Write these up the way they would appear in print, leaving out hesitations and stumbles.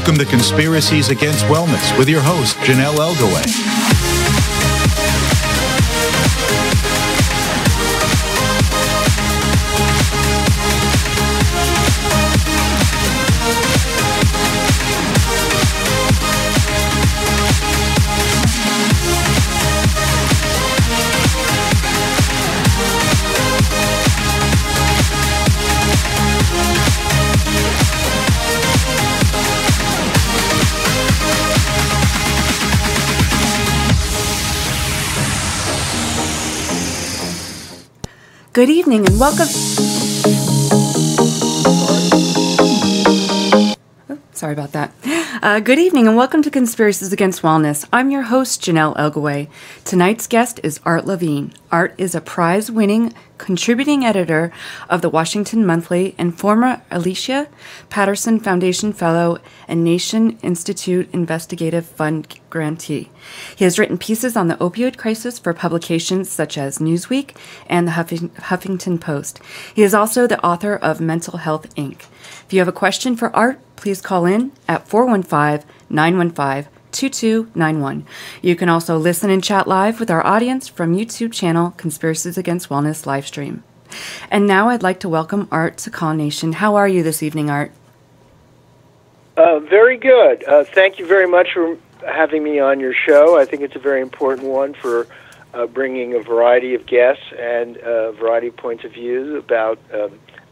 Welcome to Conspiracies Against Wellness with your host, Janelle Elgaway. Good evening and welcome. Sorry about that. Good evening and welcome to Conspiracies Against Wellness. I'm your host, Janelle Elgaway. Tonight's guest is Art Levine. Art is a prize-winning contributing editor of the Washington Monthly and former Alicia Patterson Foundation Fellow and Nation Institute Investigative Fund grantee. He has written pieces on the opioid crisis for publications such as Newsweek and the Huffington Post. He is also the author of Mental Health, Inc. If you have a question for Art, please call in at 415-915-2291. You can also listen and chat live with our audience from YouTube channel Conspiracies Against Wellness livestream. And now I'd like to welcome Art to Call Nation. How are you this evening, Art? Very good. Thank you very much for having me on your show. I think it's a very important one for bringing a variety of guests and a variety of points of views about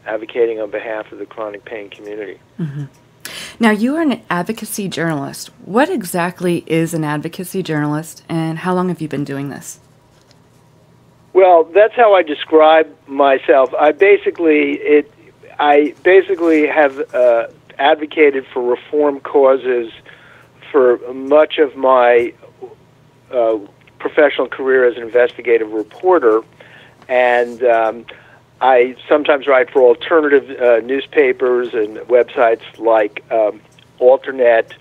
advocating on behalf of the chronic pain community. Mm-hmm. Now, you are an advocacy journalist. What exactly is an advocacy journalist, and how long have you been doing this? Well, that's how I describe myself. I basically have advocated for reform causes for much of my professional career as an investigative reporter, and I sometimes write for alternative newspapers and websites like Alternet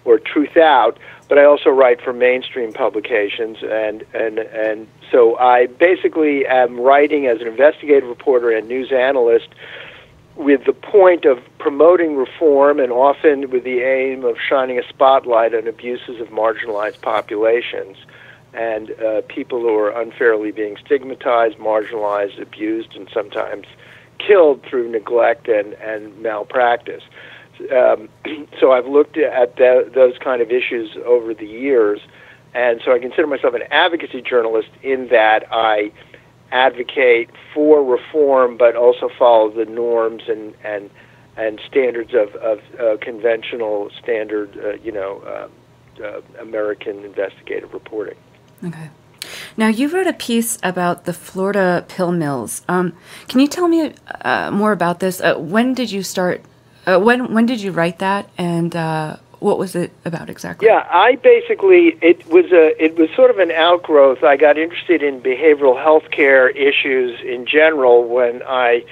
or Truth Out, but I also write for mainstream publications, and so I basically am writing as an investigative reporter and news analyst with the point of promoting reform and often with the aim of shining a spotlight on abuses of marginalized populations and people who are unfairly being stigmatized, marginalized, abused, and sometimes killed through neglect and malpractice. So I've looked at those kind of issues over the years, and so I consider myself an advocacy journalist in that I advocate for reform but also follow the norms and standards of conventional standard, American investigative reporting. Okay. Now, you wrote a piece about the Florida pill mills. Can you tell me more about this? When did you start? When did you write that, and what was it about exactly? Yeah, I basically it was sort of an outgrowth. I got interested in behavioral health care issues in general when I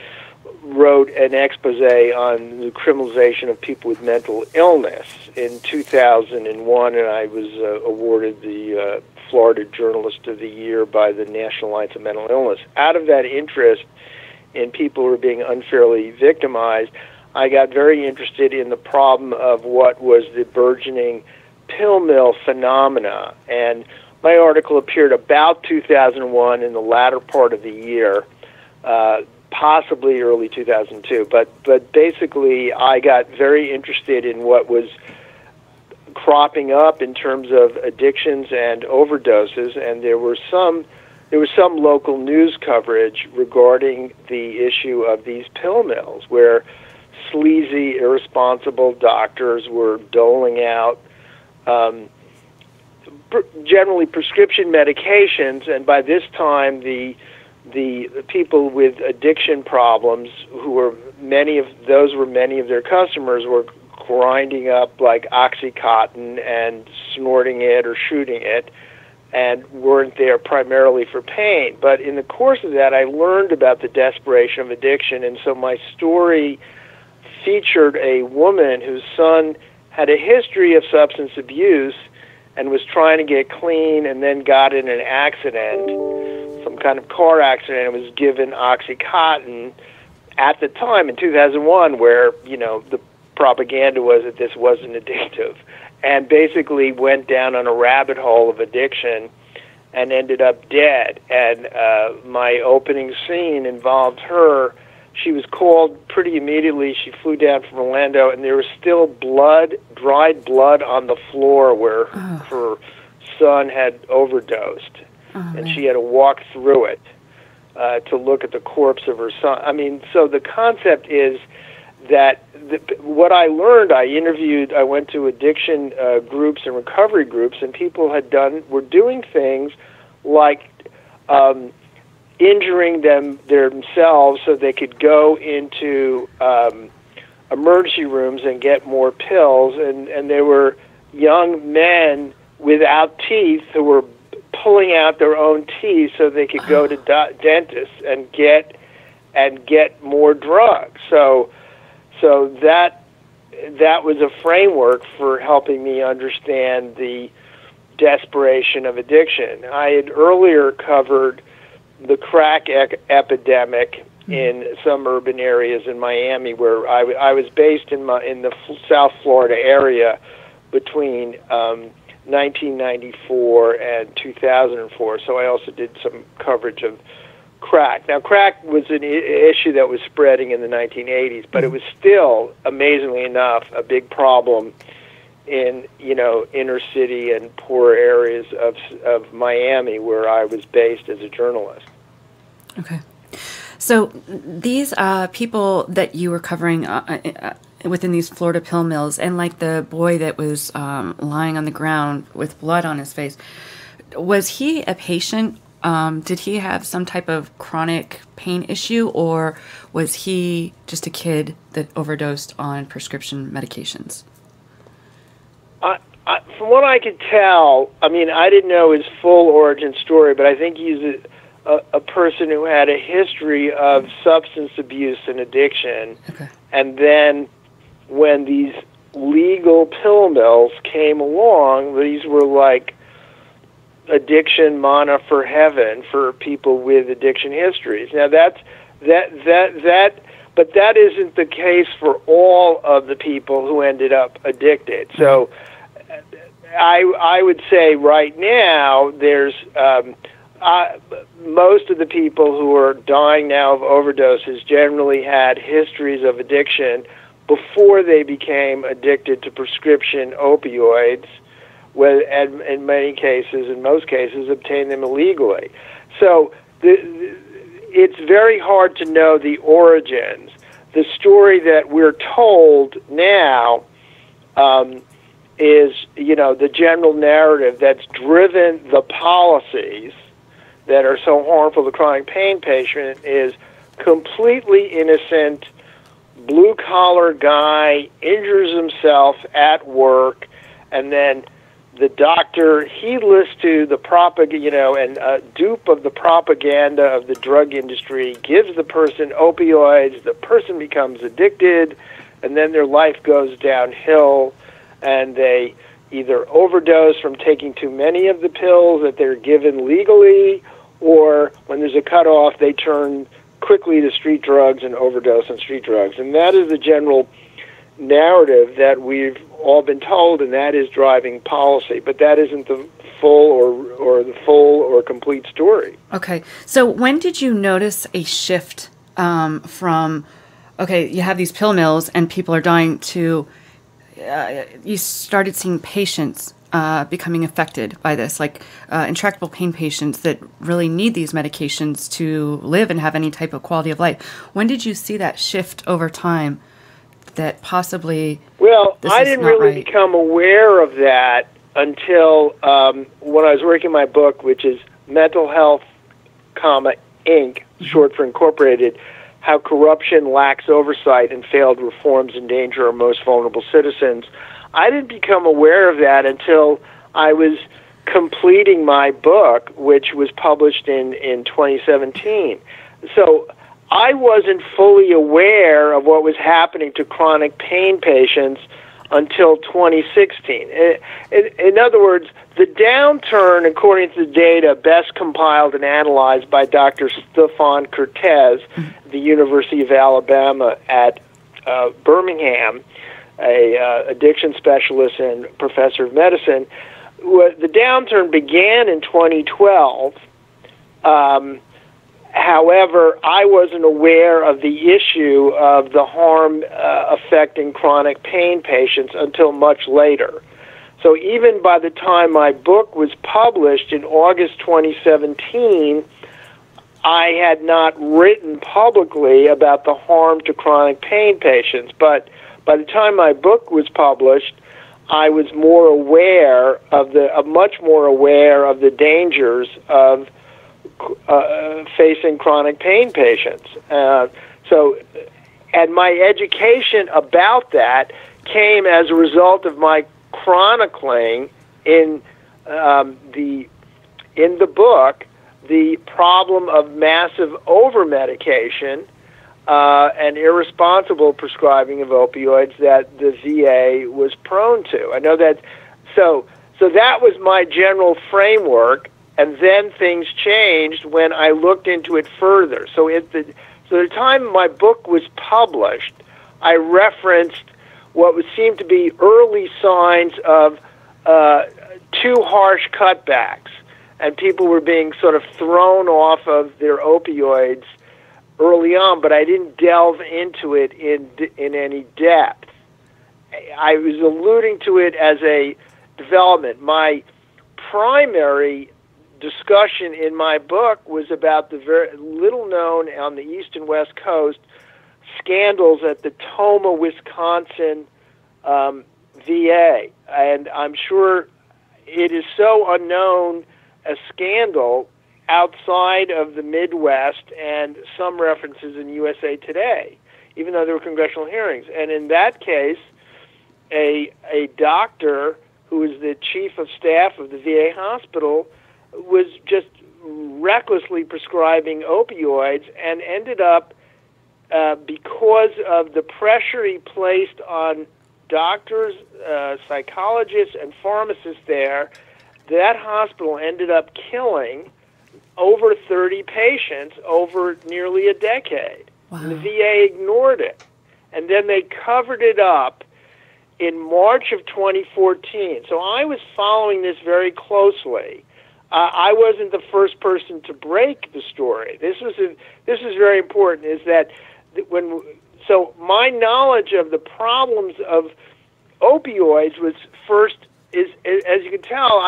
wrote an expose on the criminalization of people with mental illness in 2001, and I was awarded the Florida Journalist of the Year by the National Alliance of Mental Illness. Out of that interest in people who are being unfairly victimized, I got very interested in the problem of what was the burgeoning pill mill phenomena. And my article appeared about 2001 in the latter part of the year, possibly early 2002. But basically, I got very interested in what was cropping up in terms of addictions and overdoses, and there was some local news coverage regarding the issue of these pill mills, where sleazy, irresponsible doctors were doling out generally prescription medications, and by this time the people with addiction problems, who were many of their customers, were grinding up like Oxycontin and snorting it or shooting it, and weren't there primarily for pain. But in the course of that, I learned about the desperation of addiction, and so my story featured a woman whose son had a history of substance abuse and was trying to get clean, and then got in an accident, some kind of car accident, and was given Oxycontin at the time in 2001, where the propaganda was that this wasn't addictive, and basically went down on a rabbit hole of addiction and ended up dead. And my opening scene involved her. She was called pretty immediately. She flew down from Orlando, and there was still blood, dried blood on the floor where her son had overdosed. And she had to walk through it to look at the corpse of her son. I mean, so the concept is that what I learned, I went to addiction groups and recovery groups, and people were doing things like injuring themselves so they could go into emergency rooms and get more pills, and there were young men without teeth who were pulling out their own teeth so they could go to dentists and get more drugs. So that was a framework for helping me understand the desperation of addiction. I had earlier covered the crack epidemic in some urban areas in Miami, where I was based in the South Florida area between 1994 and 2004. So I also did some coverage of crack. Now, crack was an issue that was spreading in the 1980s, but it was still, amazingly enough, a big problem in inner city and poor areas of Miami, where I was based as a journalist. Okay. So these people that you were covering within these Florida pill mills, and like the boy that was lying on the ground with blood on his face, was he a patient? Did he have some type of chronic pain issue, or was he just a kid that overdosed on prescription medications? From what I could tell, I mean, I didn't know his full origin story, but I think he's a person who had a history of substance abuse and addiction. Okay. And then when these legal pill mills came along, these were like addiction manna for heaven for people with addiction histories. Now but that isn't the case for all of the people who ended up addicted. So I would say right now there's most of the people who are dying now of overdoses generally had histories of addiction before they became addicted to prescription opioids, and in most cases, obtained them illegally. So it's very hard to know the origins. The story that we're told now is, the general narrative that's driven the policies that are so harmful to chronic pain patients is completely innocent, blue-collar guy injures himself at work, and then the doctor, heedless to the and dupe of the propaganda of the drug industry, gives the person opioids, the person becomes addicted, and then their life goes downhill, and they either overdose from taking too many of the pills that they're given legally, or when there's a cutoff, they turn quickly to street drugs and overdose on street drugs. And that is the general narrative that we've all been told, and that is driving policy. But that isn't the full or complete story. Okay. So when did you notice a shift from, okay, you have these pill mills and people are dying, to you started seeing patients becoming affected by this, like intractable pain patients that really need these medications to live and have any type of quality of life? When did you see that shift over time that possibly... Well, I didn't really become aware of that until when I was working my book, which is Mental Health, Inc., short for Incorporated, How Corruption Lacks Oversight and Failed Reforms Endanger Our Most Vulnerable Citizens. I didn't become aware of that until I was completing my book, which was published in 2017. So I wasn't fully aware of what was happening to chronic pain patients until 2016. In other words, the downturn, according to the data best compiled and analyzed by Dr. Stefan Cortez, the University of Alabama at Birmingham, addiction specialist and professor of medicine. The downturn began in 2012. However, I wasn't aware of the issue of the harm affecting chronic pain patients until much later. So even by the time my book was published in August 2017, I had not written publicly about the harm to chronic pain patients. But by the time my book was published, I was much more aware of the dangers of facing chronic pain patients. And my education about that came as a result of my chronicling in the book the problem of massive over-medication and irresponsible prescribing of opioids that the VA was prone to. I know that. So that was my general framework. And then things changed when I looked into it further. So at the time my book was published, I referenced what would seem to be early signs of too harsh cutbacks, and people were being sort of thrown off of their opioids early on, but I didn't delve into it in any depth. I was alluding to it as a development. My primary discussion in my book was about the very little known on the East and West Coast scandals at the Toma, Wisconsin VA. And I'm sure it is so unknown a scandal outside of the Midwest and some references in USA Today, even though there were congressional hearings. And in that case, a doctor who was the chief of staff of the VA hospital was just recklessly prescribing opioids and ended up, because of the pressure he placed on doctors, psychologists, and pharmacists there, that hospital ended up killing over 30 patients over nearly a decade. Wow. And the VA ignored it. And then they covered it up in March of 2014. So I was following this very closely. I wasn't the first person to break the story. This was very important. Is that so my knowledge of the problems of opioids was first is, as you can tell,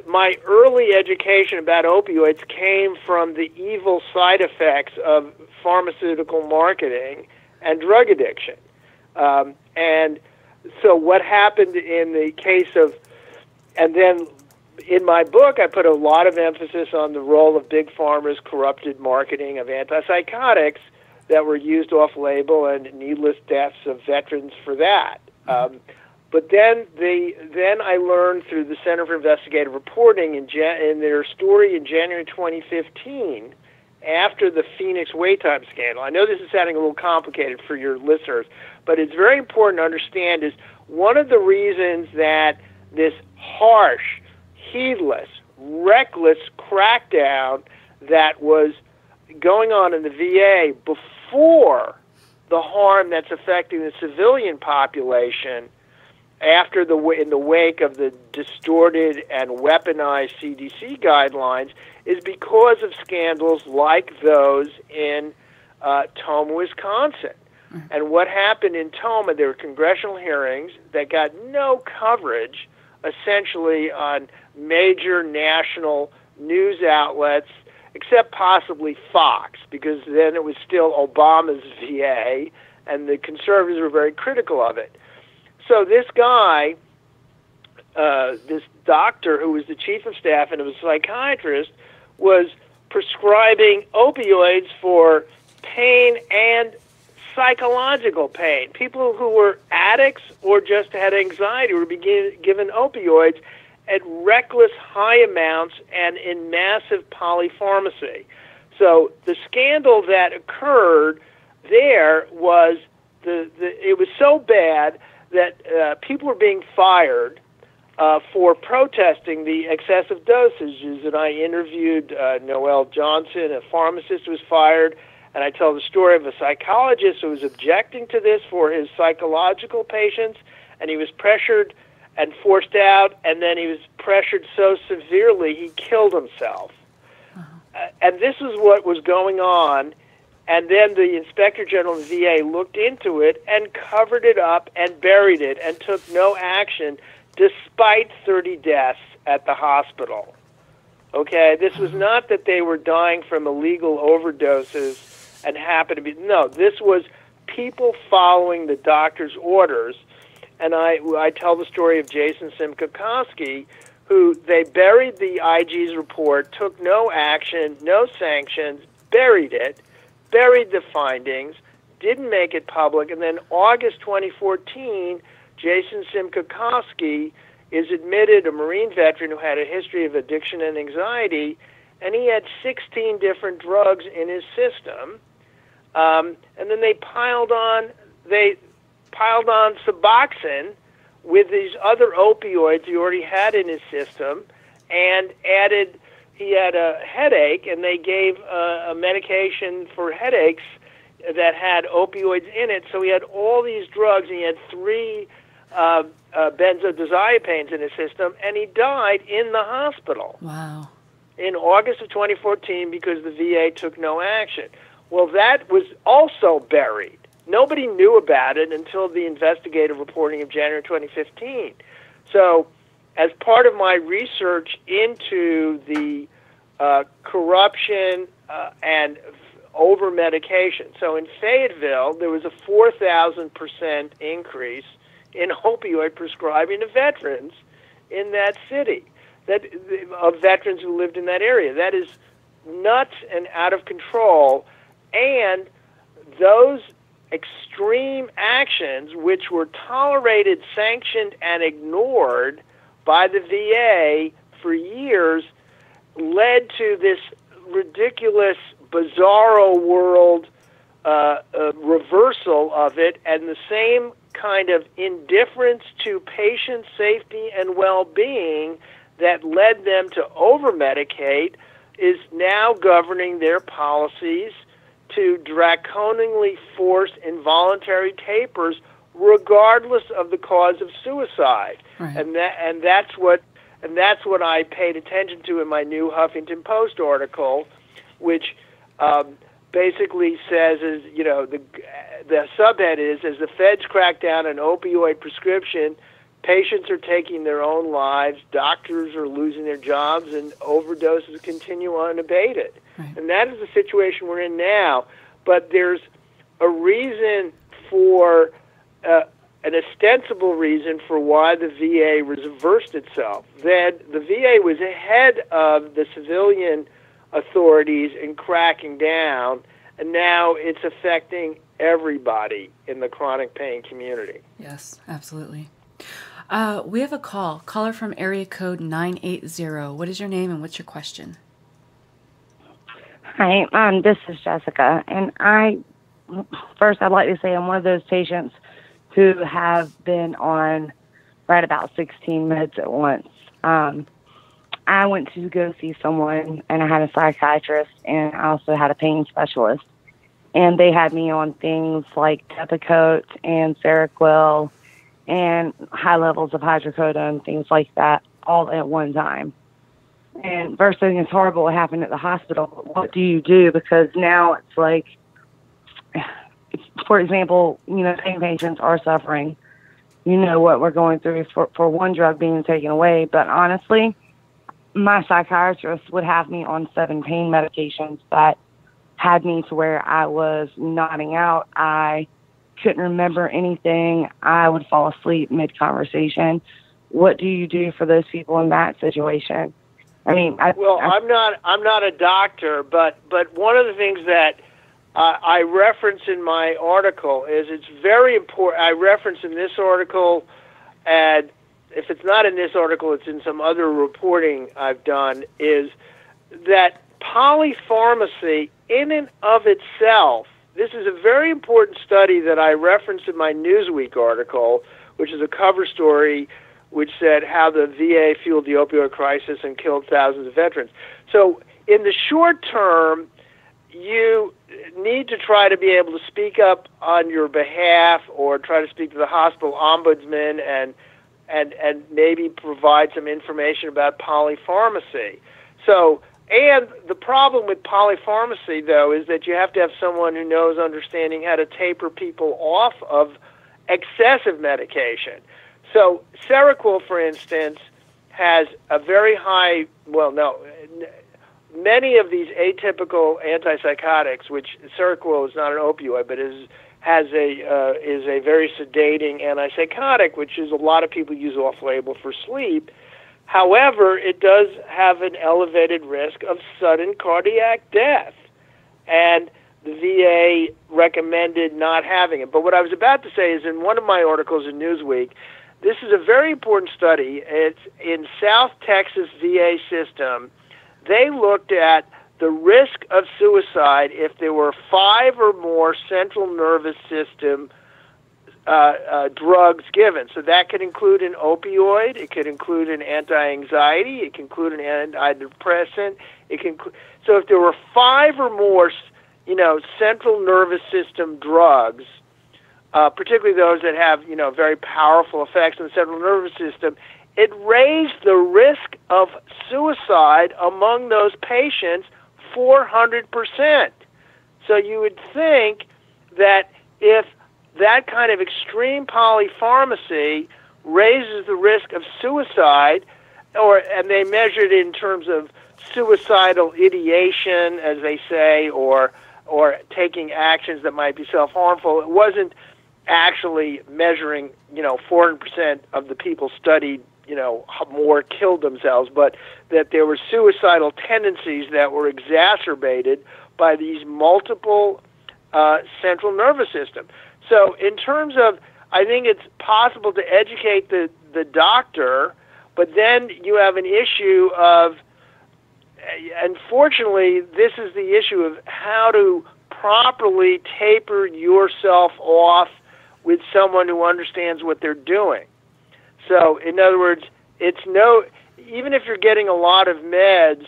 my early education about opioids came from the evil side effects of pharmaceutical marketing and drug addiction. And so what happened in the case of, and then in my book, I put a lot of emphasis on the role of big pharma's corrupted marketing of antipsychotics that were used off-label and needless deaths of veterans for that. But then I learned through the Center for Investigative Reporting in their story in January 2015, after the Phoenix wait time scandal. I know this is sounding a little complicated for your listeners, but it's very important to understand is one of the reasons that this harsh, heedless, reckless crackdown that was going on in the VA before the harm that's affecting the civilian population in the wake of the distorted and weaponized CDC guidelines is because of scandals like those in Toma, Wisconsin. And what happened in Toma, there were congressional hearings that got no coverage, essentially, on major national news outlets, except possibly Fox, because then it was still Obama's VA, and the conservatives were very critical of it. So this guy, this doctor who was the chief of staff and was a psychiatrist, was prescribing opioids for pain and psychological pain. People who were addicts or just had anxiety were being given opioids at reckless high amounts and in massive polypharmacy. So the scandal that occurred there was it was so bad that people were being fired for protesting the excessive dosages. And I interviewed Noel Johnson, a pharmacist who was fired, And I tell the story of a psychologist who was objecting to this for his psychological patients, and he was pressured and forced out, and then he was pressured so severely he killed himself. And this is what was going on, and then the Inspector General of the VA looked into it and covered it up and buried it and took no action despite 30 deaths at the hospital. Okay, this was not that they were dying from illegal overdoses and happened to be, no, this was people following the doctor's orders. And I tell the story of Jason Simkokoski, who they buried the IG's report, took no action, no sanctions, buried it, buried the findings, didn't make it public, and then August 2014, Jason Simkokoski is admitted, a Marine veteran who had a history of addiction and anxiety, and he had 16 different drugs in his system. And then they piled on Suboxone with these other opioids he already had in his system, and added, he had a headache, and they gave a medication for headaches that had opioids in it. So he had all these drugs, and he had 3 benzodiazepines in his system, and he died in the hospital. Wow. In August of 2014 because the VA took no action. Well, that was also buried. Nobody knew about it until the investigative reporting of January 2015. So as part of my research into the corruption and over-medication, so in Fayetteville, there was a 4,000% increase in opioid prescribing to veterans in that city, of veterans who lived in that area. That is nuts and out of control. And those extreme actions, which were tolerated, sanctioned, and ignored by the VA for years, led to this ridiculous, bizarro world reversal of it, and the same kind of indifference to patient safety and well-being that led them to over-medicate is now governing their policies to draconingly force involuntary tapers regardless of the cause of suicide. Right. And that's what I paid attention to in my new Huffington Post article, which basically says, is, you know, the subhead is, as the feds crack down on opioid prescription, patients are taking their own lives, doctors are losing their jobs, and overdoses continue unabated. Right. And that is the situation we're in now. But there's a reason for, an ostensible reason for why the VA reversed itself. That the VA was ahead of the civilian authorities in cracking down, and now it's affecting everybody in the chronic pain community. Yes, absolutely. We have a caller from area code 980. What is your name and what's your question? Hi, this is Jessica, and I'd like to say I'm one of those patients who have been on right about 16 meds at once. I went to go see someone, and I had a psychiatrist, and I also had a pain specialist, and they had me on things like Depakote and Seroquel and high levels of hydrocodone, things like that, all at one time. And first thing is horrible what happened at the hospital, but what do you do? Because now it's like, for example, you know, pain patients are suffering. You know what we're going through for one drug being taken away. But honestly, my psychiatrist would have me on 7 pain medications that had me to where I was nodding out. I couldn't remember anything. I would fall asleep mid-conversation. What do you do for those people in that situation? I mean, I'm not a doctor, but one of the things that I reference in my article is it's very important. I reference in this article, and if it's not in this article, it's in some other reporting I've done, is that polypharmacy in and of itself, this is a very important study that I referenced in my Newsweek article, which is a cover story which said how the VA fueled the opioid crisis and killed thousands of veterans. So in the short term, you need to try to be able to speak up on your behalf, or try to speak to the hospital ombudsman and maybe provide some information about polypharmacy. So, and the problem with polypharmacy, though, is that you have to have someone who knows understanding how to taper people off of excessive medication. So Seroquel, for instance, has a very high, many of these atypical antipsychotics, which Seroquel is not an opioid, but is a very sedating antipsychotic, which is a lot of people use off-label for sleep. However, it does have an elevated risk of sudden cardiac death, and the VA recommended not having it. But what I was about to say is, in one of my articles in Newsweek, this is a very important study. It's in South Texas VA system. They looked at the risk of suicide if there were 5 or more central nervous system drugs given. So that could include an opioid, it could include an anti-anxiety, it can include an antidepressant. So if there were 5 or more, central nervous system drugs, particularly those that have, very powerful effects on the central nervous system, it raised the risk of suicide among those patients 400%. So you would think that if that kind of extreme polypharmacy raises the risk of suicide, and they measured it in terms of suicidal ideation, as they say, or taking actions that might be self-harmful. It wasn't actually measuring, 400% of the people studied, more killed themselves, but that there were suicidal tendencies that were exacerbated by these multiple central nervous system. So in terms of, I think it's possible to educate the doctor, but then you have an issue of, unfortunately, this is the issue of how to properly taper yourself off with someone who understands what they're doing. So, in other words, even if you're getting a lot of meds,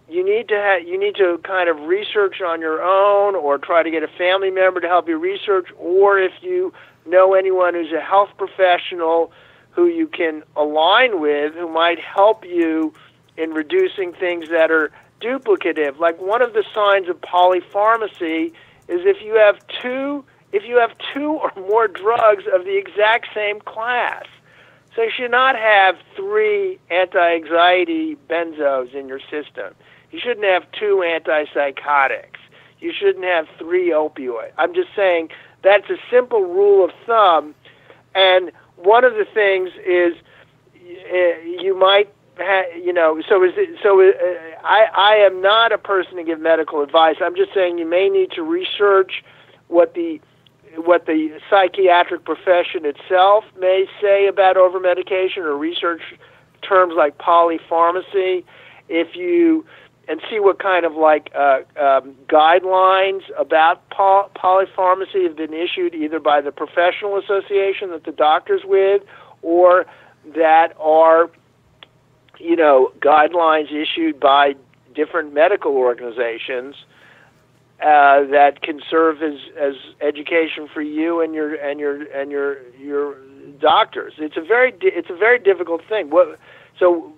you need to kind of research on your own, or try to get a family member to help you research, or if you know anyone who's a health professional who you can align with, who might help you in reducing things that are duplicative. Like, one of the signs of polypharmacy is if you have two or more drugs of the exact same class. So you should not have 3 anti-anxiety benzos in your system. You shouldn't have 2 antipsychotics. You shouldn't have 3 opioids. I'm just saying that's a simple rule of thumb. And one of the things is you might have, I am not a person to give medical advice. I'm just saying you may need to research what the psychiatric profession itself may say about overmedication, or research terms like polypharmacy, and see what kind of guidelines about polypharmacy have been issued either by the professional association that the doctor's with, or that are, guidelines issued by different medical organizations that can serve as education for you and your doctors. It's a very difficult thing. So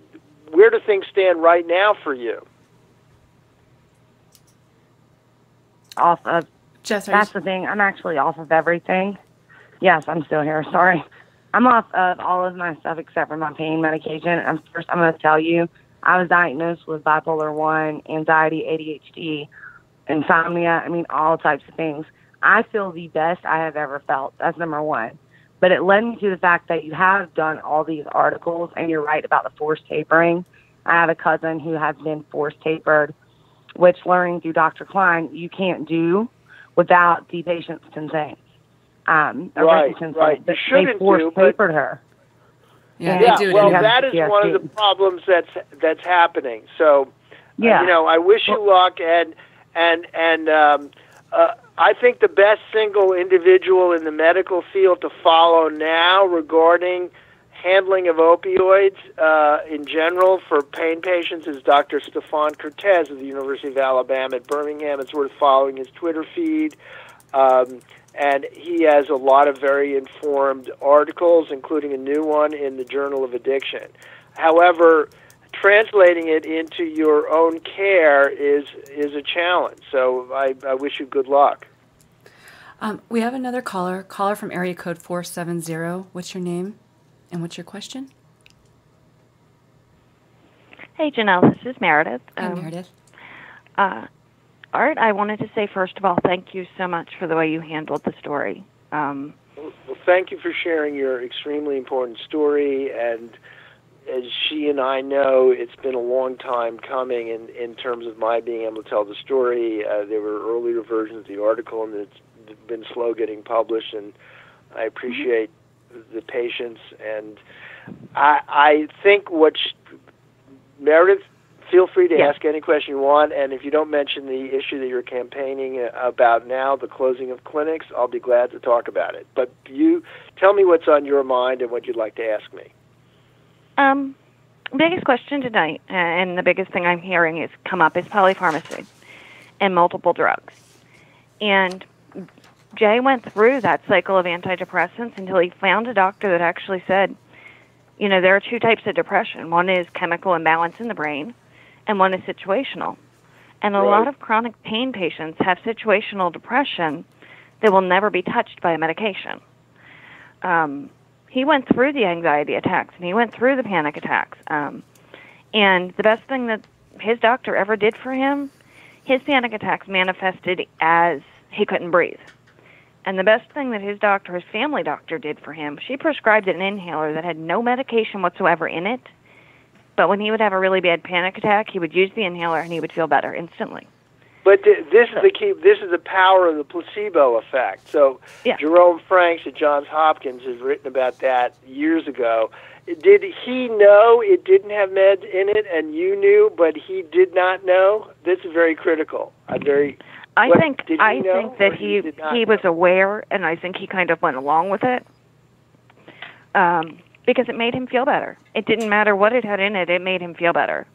where do things stand right now for you? Off of Jess, that's the thing. I'm actually off of everything. Yes, I'm still here. Sorry. I'm off of all of my stuff except for my pain medication. And first, I'm going to tell you, I was diagnosed with bipolar 1, anxiety, ADHD, insomnia, all types of things. I feel the best I have ever felt. That's number one. But it led me to the fact that you have done all these articles, and you're right about the forced tapering. I have a cousin who has been forced tapered, which, learning through Dr. Klein, you can't do without the patient's consent. Right. They forced tapered her. Yeah, they do. Well, that is one of the problems that's happening. So, I wish you luck, and I think the best single individual in the medical field to follow now regarding handling of opioids in general for pain patients is Dr. Stefan Cortez of the University of Alabama at Birmingham. It's worth following his Twitter feed. And he has a lot of very informed articles, including a new one in the Journal of Addiction. However, translating it into your own care is a challenge. So I wish you good luck. We have another caller from area code 470. What's your name and what's your question? Hey, Janelle, this is Meredith. Hi, Meredith. Art, I wanted to say, first of all, thank you so much for the way you handled the story. Well, thank you for sharing your extremely important story. And as she and I know, it's been a long time coming in terms of my being able to tell the story. There were earlier versions of the article, and it's been slow getting published, and I appreciate the patience. And I think Meredith, feel free to ask any question you want, and if you don't mention the issue that you're campaigning about now, the closing of clinics, I'll be glad to talk about it. But you tell me what's on your mind and what you'd like to ask me. Biggest question tonight, and the biggest thing I'm hearing is come up, is polypharmacy and multiple drugs. And Jay went through that cycle of antidepressants until he found a doctor that actually said, you know, there are two types of depression. One is chemical imbalance in the brain, and one is situational. And a lot of chronic pain patients have situational depression that will never be touched by a medication. He went through the anxiety attacks, and he went through the panic attacks. And the best thing that his doctor ever did for him, his panic attacks manifested as he couldn't breathe. And the best thing that his doctor, his family doctor, did for him, she prescribed an inhaler that had no medication whatsoever in it. But when he would have a really bad panic attack, he would use the inhaler and he would feel better instantly. But this is the key. This is the power of the placebo effect. So Jerome Franks at Johns Hopkins has written about that years ago. Did he know it didn't have meds in it, and you knew, but he did not know? This is very critical. I think that he was aware, and I think he kind of went along with it. Because it made him feel better. It didn't matter what it had in it, it made him feel better.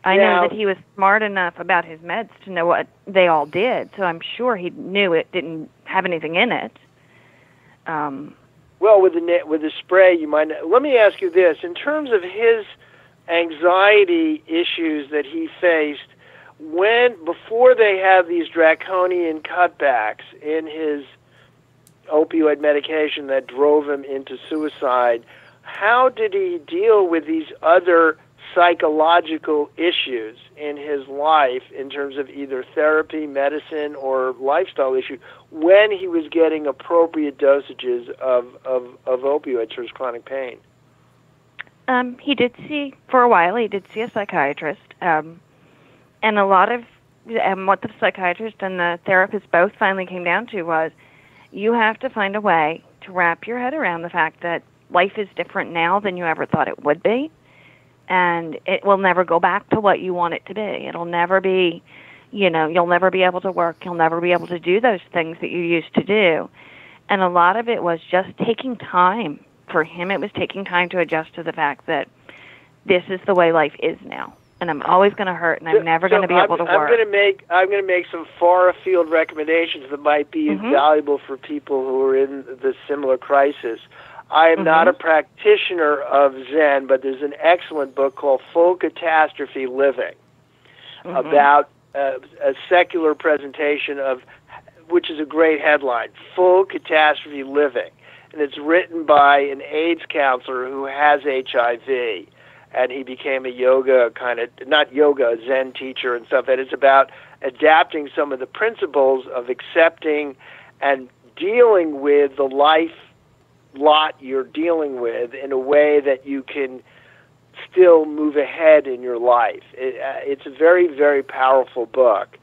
I know that he was smart enough about his meds to know what they all did, so I'm sure he knew it didn't have anything in it. Well, with the spray, you might not. Let me ask you this. In terms of his anxiety issues that he faced, before they have these draconian cutbacks in his opioid medication that drove him into suicide, how did he deal with these other psychological issues in his life in terms of either therapy, medicine, or lifestyle issue when he was getting appropriate dosages of opioids for his chronic pain? He did see a psychiatrist, and a lot of what the psychiatrist and the therapist both finally came down to was you have to find a way to wrap your head around the fact that life is different now than you ever thought it would be, and it will never go back to what you want it to be. It'll never be, you'll never be able to work. You'll never be able to do those things that you used to do. And a lot of it was just taking time. For him, it was taking time to adjust to the fact that this is the way life is now. And I'm always going to hurt, and I'm never going to be able to work. I'm going to make some far afield recommendations that might be valuable for people who are in the similar crisis. I am not a practitioner of Zen, but there's an excellent book called Full Catastrophe Living about a secular presentation of, which is a great headline, Full Catastrophe Living. And it's written by an AIDS counselor who has HIV. And he became a Zen teacher and stuff. And it's about adapting some of the principles of accepting and dealing with the life lot you're dealing with in a way that you can still move ahead in your life. It's a very, very powerful book.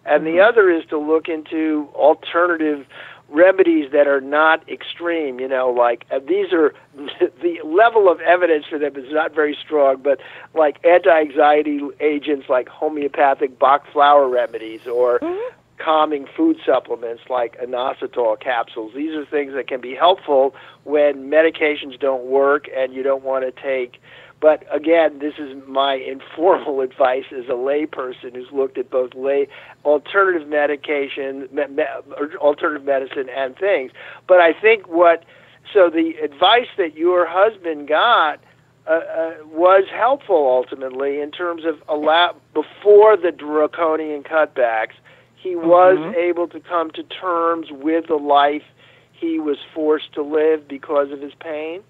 And the other is to look into alternative remedies that are not extreme, like these are the level of evidence for them is not very strong, but like anti-anxiety agents like homeopathic Bach flower remedies or calming food supplements like inositol capsules. These are things that can be helpful when medications don't work and you don't want to take. But again, this is my informal advice as a layperson who's looked at both alternative medication, alternative medicine, and things. But I think so the advice that your husband got was helpful ultimately in terms of before the draconian cutbacks. He was able to come to terms with the life he was forced to live because of his pain?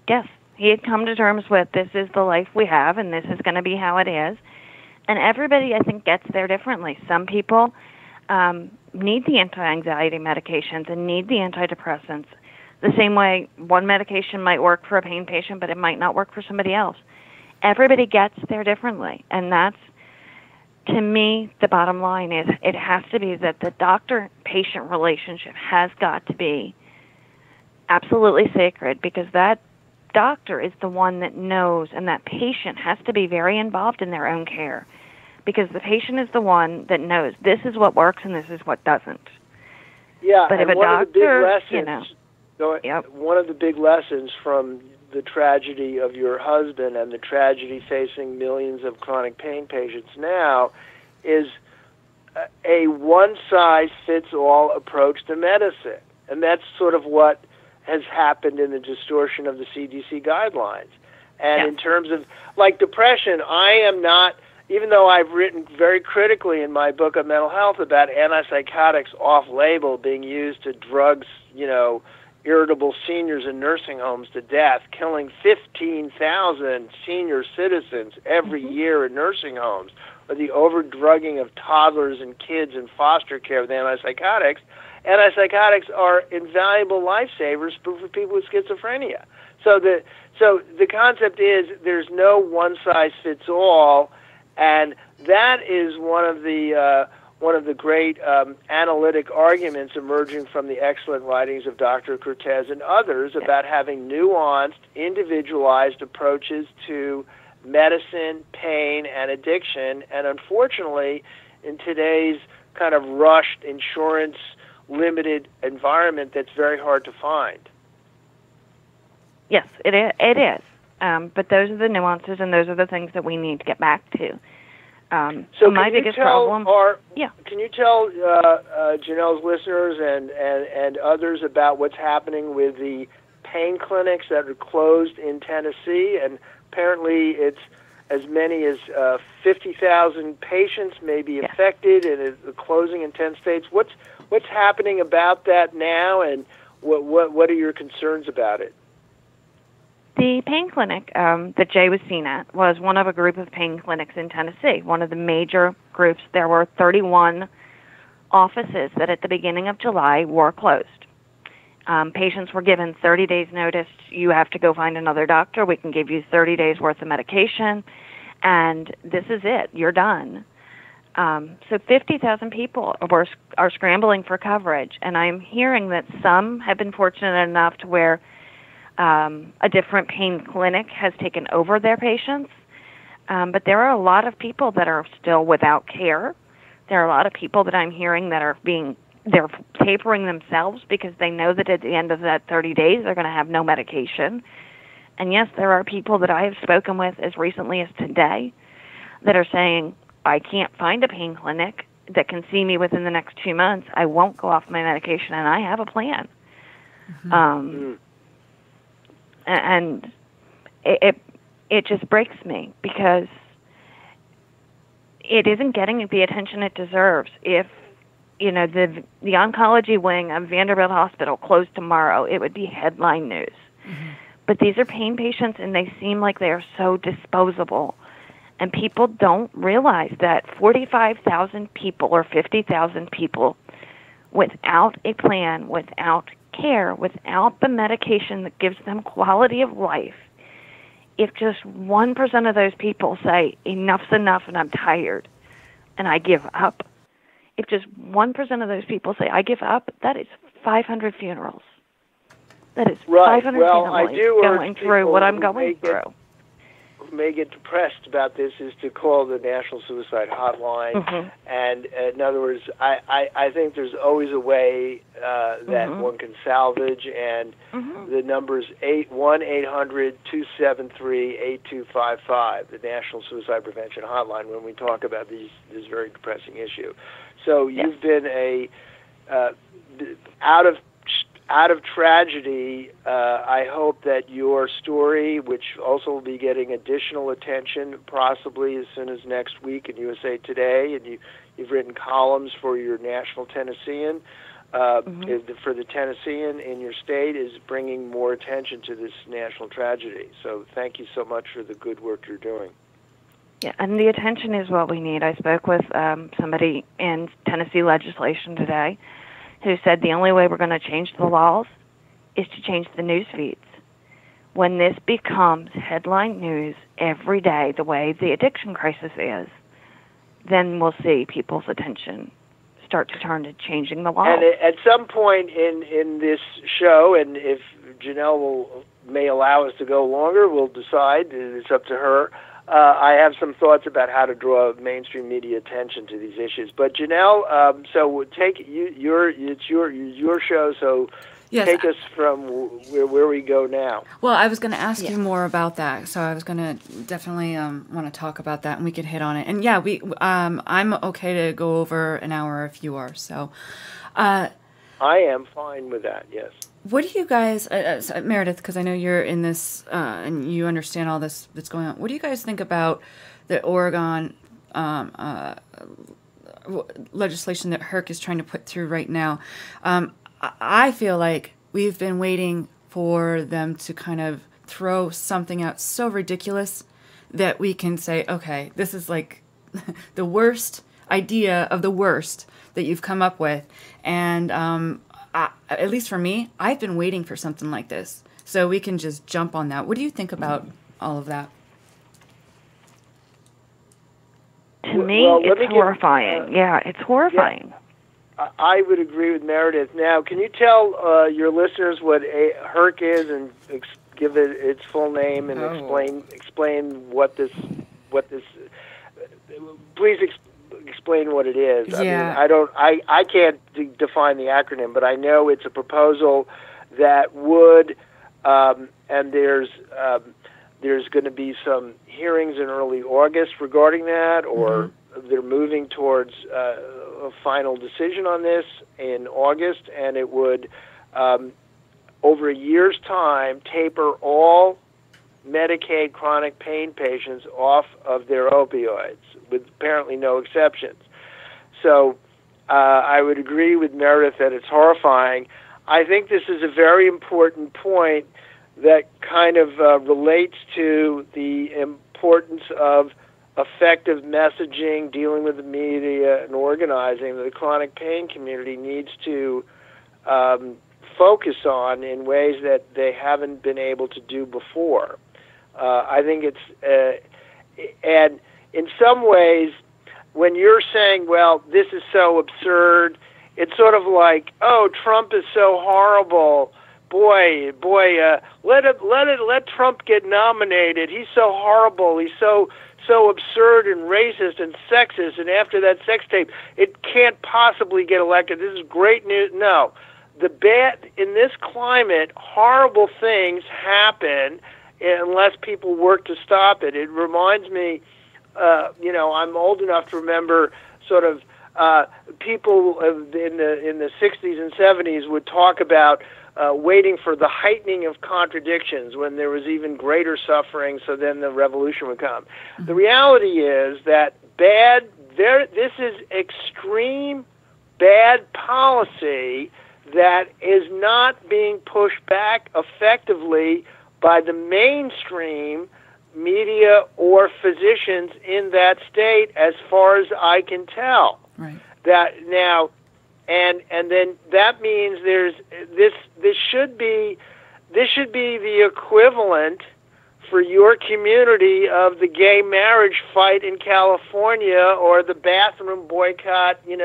Yes. He had come to terms with, this is the life we have, and this is going to be how it is. And everybody, I think, gets there differently. Some people need the anti-anxiety medications and need the antidepressants. The same way one medication might work for a pain patient, but it might not work for somebody else. Everybody gets there differently. And that's, to me, the bottom line is it has to be that the doctor-patient relationship has got to be absolutely sacred, because that doctor is the one that knows, and that patient has to be very involved in their own care, because the patient is the one that knows this is what works and this is what doesn't. Yeah, but if and a doctor, one of the big lessons from the tragedy of your husband and the tragedy facing millions of chronic pain patients now is a one-size-fits-all approach to medicine. And that's sort of what has happened in the distortion of the CDC guidelines. And in terms of, like, depression, I am not, even though I've written very critically in my book on mental health about antipsychotics off-label being used to drug, irritable seniors in nursing homes to death, killing 15,000 senior citizens every year in nursing homes, or the over-drugging of toddlers and kids in foster care with antipsychotics. Antipsychotics are invaluable lifesavers for people with schizophrenia. So the concept is there's no one-size-fits-all, and that is one of the great analytic arguments emerging from the excellent writings of Dr. Cortez and others about having nuanced, individualized approaches to medicine, pain, and addiction. And unfortunately, in today's kind of rushed, insurance-limited environment, that's very hard to find. Yes, it is. But those are the nuances, and those are the things that we need to get back to. So my biggest problem. Can you tell Janelle's listeners and others about what's happening with the pain clinics that are closed in Tennessee? And apparently, it's as many as 50,000 patients may be affected, and it's closing in 10 states. What's happening about that now, and what are your concerns about it? The pain clinic that Jay was seen at was one of a group of pain clinics in Tennessee, one of the major groups. There were 31 offices that at the beginning of July were closed. Patients were given 30 days notice. You have to go find another doctor. We can give you 30 days worth of medication, and this is it. You're done. So 50,000 people are scrambling for coverage, and I'm hearing that some have been fortunate enough to where a different pain clinic has taken over their patients. But there are a lot of people that are still without care. There are a lot of people that I'm hearing that they're tapering themselves because they know that at the end of that 30 days they're going to have no medication. And yes, there are people that I have spoken with as recently as today that are saying, I can't find a pain clinic that can see me within the next 2 months. I won't go off my medication, and I have a plan. And it just breaks me because it isn't getting the attention it deserves. If the oncology wing of Vanderbilt Hospital closed tomorrow, it would be headline news. But these are pain patients, and they seem like they are so disposable. And people don't realize that 45,000 people or 50,000 people without a plan, without care, without the medication that gives them quality of life, if just 1% of those people say, enough's enough and I'm tired and I give up, if just 1% of those people say, I give up, that is 500 funerals. That is 500 funerals going through what I'm going through. may get depressed about this is to call the National Suicide Hotline. And in other words, I think there's always a way that one can salvage, and the number is 1-800-273-8255, the National Suicide Prevention Hotline, when we talk about this very depressing issue. So you've been out of tragedy. I hope that your story, which also will be getting additional attention possibly as soon as next week in USA Today, and you've written columns for your National Tennessean, for the Tennessean in your state, is bringing more attention to this national tragedy. So thank you so much for the good work you're doing. Yeah, and the attention is what we need. I spoke with somebody in Tennessee legislation today who said the only way we're going to change the laws is to change the news feeds. When this becomes headline news every day, the way the addiction crisis is, then we'll see people's attention start to turn to changing the law. And at some point in this show, and if Janelle may allow us to go longer, we'll decide. It's up to her. I have some thoughts about how to draw mainstream media attention to these issues. But Janelle, so take it's your show. So yes, take us from where we go now. Well, I was going to ask you more about that. So I was going to definitely want to talk about that, and we could hit on it. And yeah, I'm okay to go over an hour if you are. So I am fine with that. Yes. What do you guys, Meredith, because I know you're in this and you understand all this that's going on, what do you guys think about the Oregon legislation that Herc is trying to put through right now? I feel like we've been waiting for them to kind of throw something out so ridiculous that we can say, okay, this is like the worst idea of the worst that you've come up with. And at least for me, I've been waiting for something like this, so we can just jump on that. What do you think about all of that? To me, it's horrifying. It's horrifying. Yeah, I would agree with Meredith. Now, can you tell your listeners what Herc is, and give it its full name, and explain what this? Please explain what it is. Yeah. I can't define the acronym, but I know it's a proposal that would, and there's going to be some hearings in early August regarding that, or they're moving towards a final decision on this in August, and it would, over a year's time, taper all Medicaid chronic pain patients off of their opioids, with apparently no exceptions. So I would agree with Meredith that it's horrifying. I think this is a very important point that kind of relates to the importance of effective messaging, dealing with the media, and organizing that the chronic pain community needs to focus on in ways that they haven't been able to do before. I think it's, and in some ways, when you're saying, well, this is so absurd, it's sort of like, oh, Trump is so horrible. Boy, let Trump get nominated. He's so horrible. He's so absurd and racist and sexist. And after that sex tape, it can't possibly get elected. This is great news. No, in this climate, horrible things happen unless people work to stop it. It reminds me, I'm old enough to remember sort of people in the 60s and 70s would talk about waiting for the heightening of contradictions when there was even greater suffering, so then the revolution would come. The reality is that this is extreme bad policy that is not being pushed back effectively by the mainstream media or physicians in that state, as far as I can tell. Right. That now, and then that means there's this should be the equivalent for your community of the gay marriage fight in California, or the bathroom boycott, in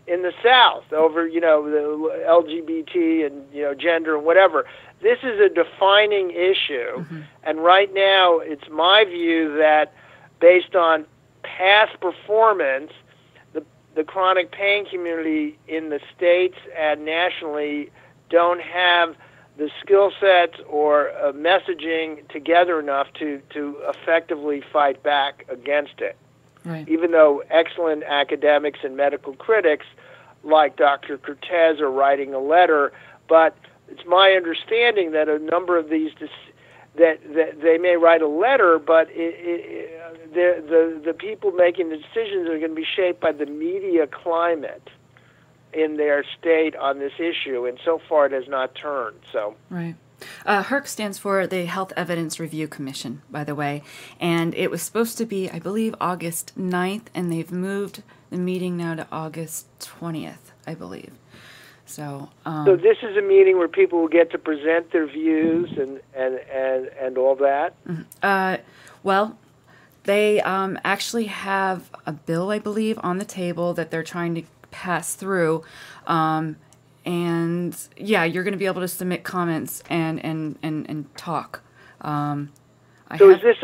in the South over, the LGBT and, gender and whatever. This is a defining issue. And right now, it's my view that based on past performance, the chronic pain community in the states and nationally don't have the skill sets or messaging together enough to effectively fight back against it. Right. Even though excellent academics and medical critics like Dr. Cortez are writing a letter, but it's my understanding that a number of these that they may write a letter, but the people making the decisions are going to be shaped by the media climate in their state on this issue, and so far it has not turned. So right. HERC stands for the Health Evidence Review Commission, by the way, and it was supposed to be, I believe, August 9th, and they've moved the meeting now to August 20th, I believe. So this is a meeting where people will get to present their views and all that? Well, they actually have a bill, I believe, on the table that they're trying to pass through. And yeah, you're going to be able to submit comments and talk. Is this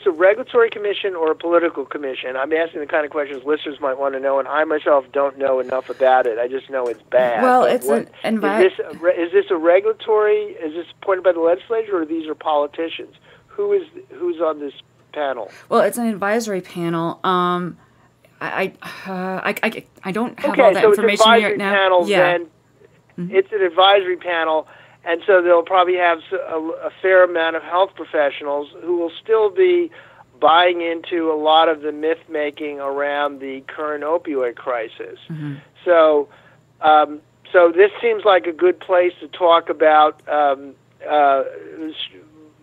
a regulatory commission or a political commission? I'm asking the kind of questions listeners might want to know, and I myself don't know enough about it. I just know it's bad. Well, but it's is this a regulatory? Is this appointed by the legislature, or these are politicians? Who's on this panel? Well, it's an advisory panel. I don't have all that information right now. Panel, yeah. Then it's an advisory panel. And so they'll probably have a fair amount of health professionals who will still be buying into a lot of the myth-making around the current opioid crisis. So this seems like a good place to talk about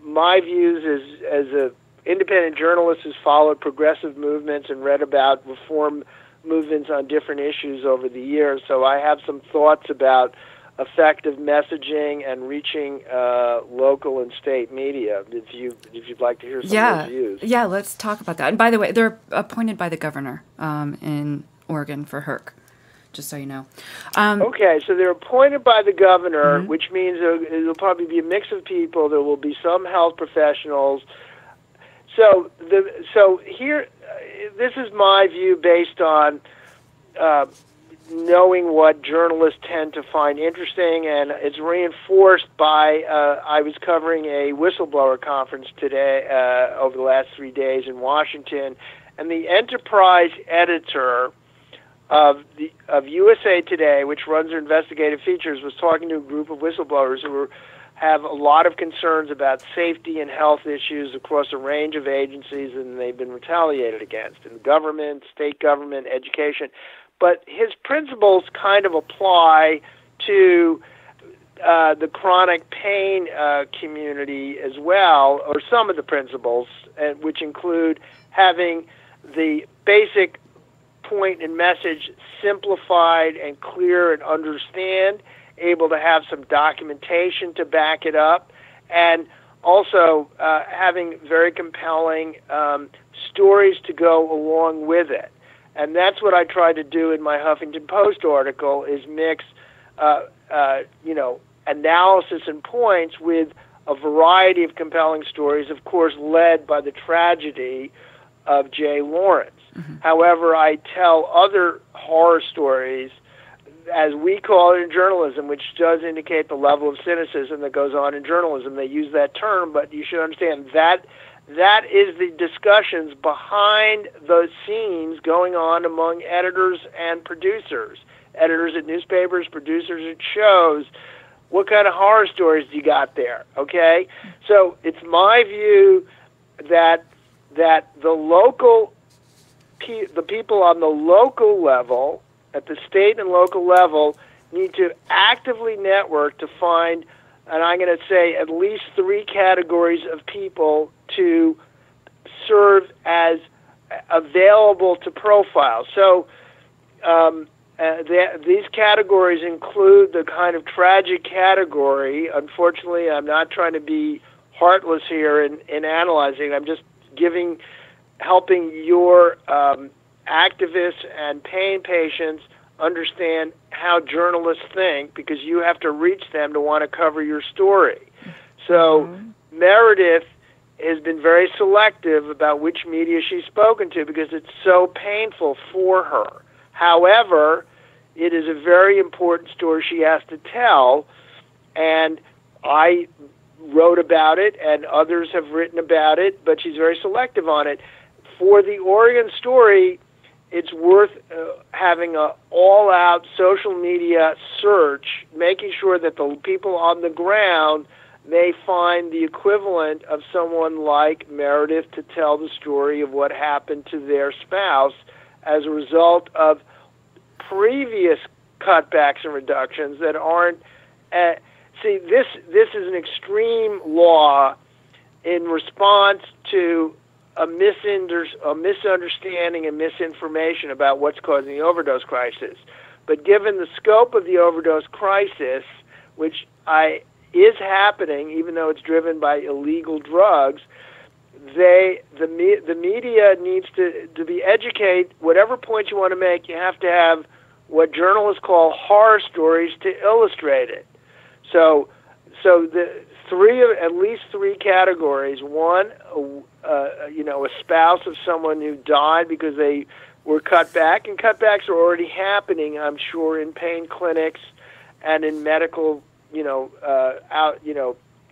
my views as an independent journalist who's followed progressive movements and read about reform movements on different issues over the years. So I have some thoughts about effective messaging and reaching local and state media. If you'd like to hear some of those views. Yeah, let's talk about that. And by the way, they're appointed by the governor in Oregon for HERC, just so you know. Okay, so they're appointed by the governor, which means it'll probably be a mix of people. There will be some health professionals. So here, this is my view based on knowing what journalists tend to find interesting, and it's reinforced by I was covering a whistleblower conference today over the last 3 days in Washington, and the enterprise editor of USA Today, which runs their investigative features, was talking to a group of whistleblowers who have a lot of concerns about safety and health issues across a range of agencies, and they've been retaliated against in government, state government, education. But his principles kind of apply to the chronic pain community as well, or some of the principles, which include having the basic point and message simplified and clear and understand, able to have some documentation to back it up, and also having very compelling stories to go along with it. And that's what I tried to do in my Huffington Post article, is mix, analysis and points with a variety of compelling stories, of course, led by the tragedy of Jay Lawrence. However, I tell other horror stories, as we call it in journalism, which does indicate the level of cynicism that goes on in journalism. They use that term, but you should understand that is the discussions behind the scenes going on among editors and producers. Editors at newspapers, producers at shows. What kind of horror stories do you got there? Okay? So it's my view that the people on the local level, at the state and local level, need to actively network to find, and I'm going to say at least 3 categories of people to serve as available to profile. So these categories include the kind of tragic category. Unfortunately, I'm not trying to be heartless here in analyzing. I'm just helping your activists and pain patients understand how journalists think, because you have to reach them to want to cover your story. So Meredith has been very selective about which media she's spoken to because it's so painful for her. However, it is a very important story she has to tell, and I wrote about it, and others have written about it, but she's very selective on it. For the Oregon story, it's worth having an all-out social media search, making sure that the people on the ground may find the equivalent of someone like Meredith to tell the story of what happened to their spouse as a result of previous cutbacks and reductions that aren't... see, this is an extreme law in response to a misunderstanding and misinformation about what's causing the overdose crisis. But given the scope of the overdose crisis, which is happening, even though it's driven by illegal drugs, the media needs to be educated. Whatever point you want to make, you have to have what journalists call horror stories to illustrate it. So the at least three categories. One, a spouse of someone who died because they were cut back, and cutbacks are already happening, I'm sure, in pain clinics and in medical,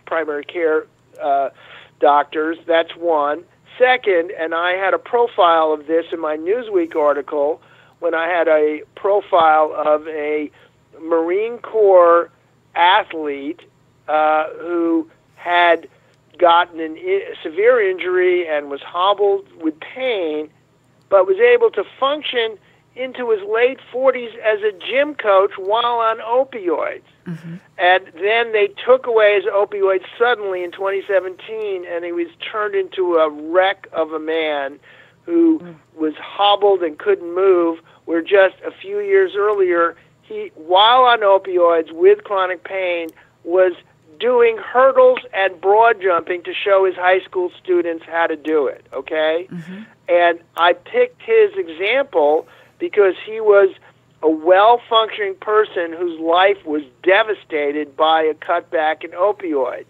primary care doctors. That's one. Second, and I had a profile of this in my Newsweek article when I had a profile of a Marine Corps athlete who had gotten a severe injury and was hobbled with pain, but was able to function into his late 40s as a gym coach while on opioids. Mm-hmm. And then they took away his opioids suddenly in 2017, and he was turned into a wreck of a man who was hobbled and couldn't move, where just a few years earlier, he, while on opioids with chronic pain, was doing hurdles and broad jumping to show his high school students how to do it, okay? Mm-hmm. And I picked his example because he was a well-functioning person whose life was devastated by a cutback in opioids.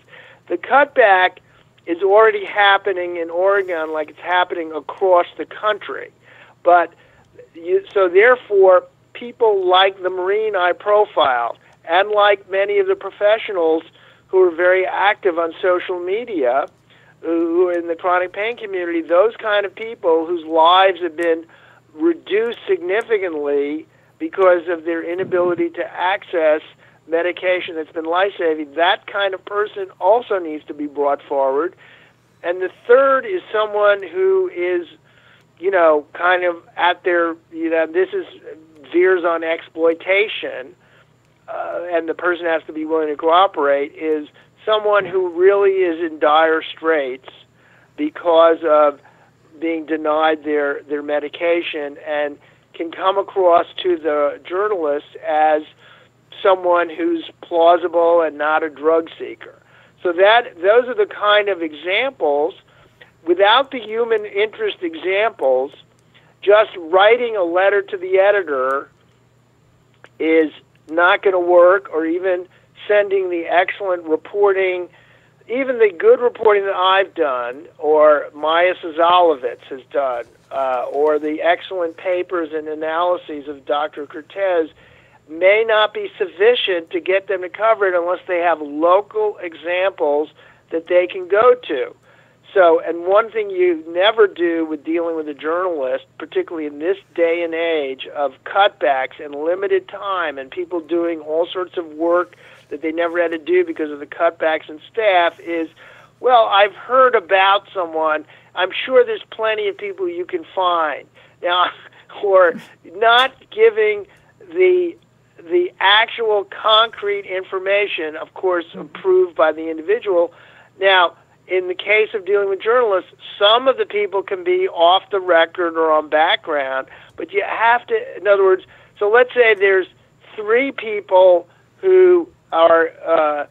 The cutback is already happening in Oregon like it's happening across the country. But so therefore, people like the Marine I profiled and like many of the professionals who are very active on social media, who are in the chronic pain community, those kind of people whose lives have been reduced significantly because of their inability to access medication that's been life-saving, that kind of person also needs to be brought forward. And the third is someone who is, kind of at their, this is veers on exploitation, and the person has to be willing to cooperate, is someone who really is in dire straits because of being denied their medication and can come across to the journalist as someone who's plausible and not a drug seeker. So those are the kind of examples. Without the human interest examples, just writing a letter to the editor is not going to work, or even sending the excellent reporting, even the good reporting that I've done, or Maya Sazalowitz has done, or the excellent papers and analyses of Dr. Cortez may not be sufficient to get them to cover it unless they have local examples that they can go to. So, and one thing you never do with dealing with a journalist, particularly in this day and age of cutbacks and limited time and people doing all sorts of work that they never had to do because of the cutbacks in staff, is, well, I've heard about someone. I'm sure there's plenty of people you can find. Now, or not giving the actual concrete information, of course, approved by the individual. Now, in the case of dealing with journalists, some of the people can be off the record or on background, but you have to, in other words, so let's say there's three people who are,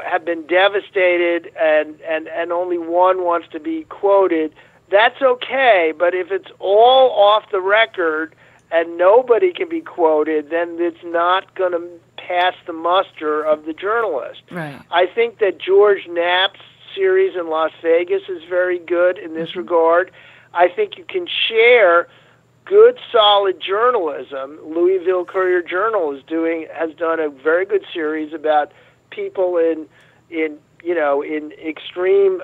have been devastated and only one wants to be quoted. That's okay, but if it's all off the record and nobody can be quoted, then it's not going to pass the muster of the journalist. Right. I think that George Knapp's series in Las Vegas is very good in this regard. I think you can share good, solid journalism. Louisville Courier Journal has done a very good series about people in extreme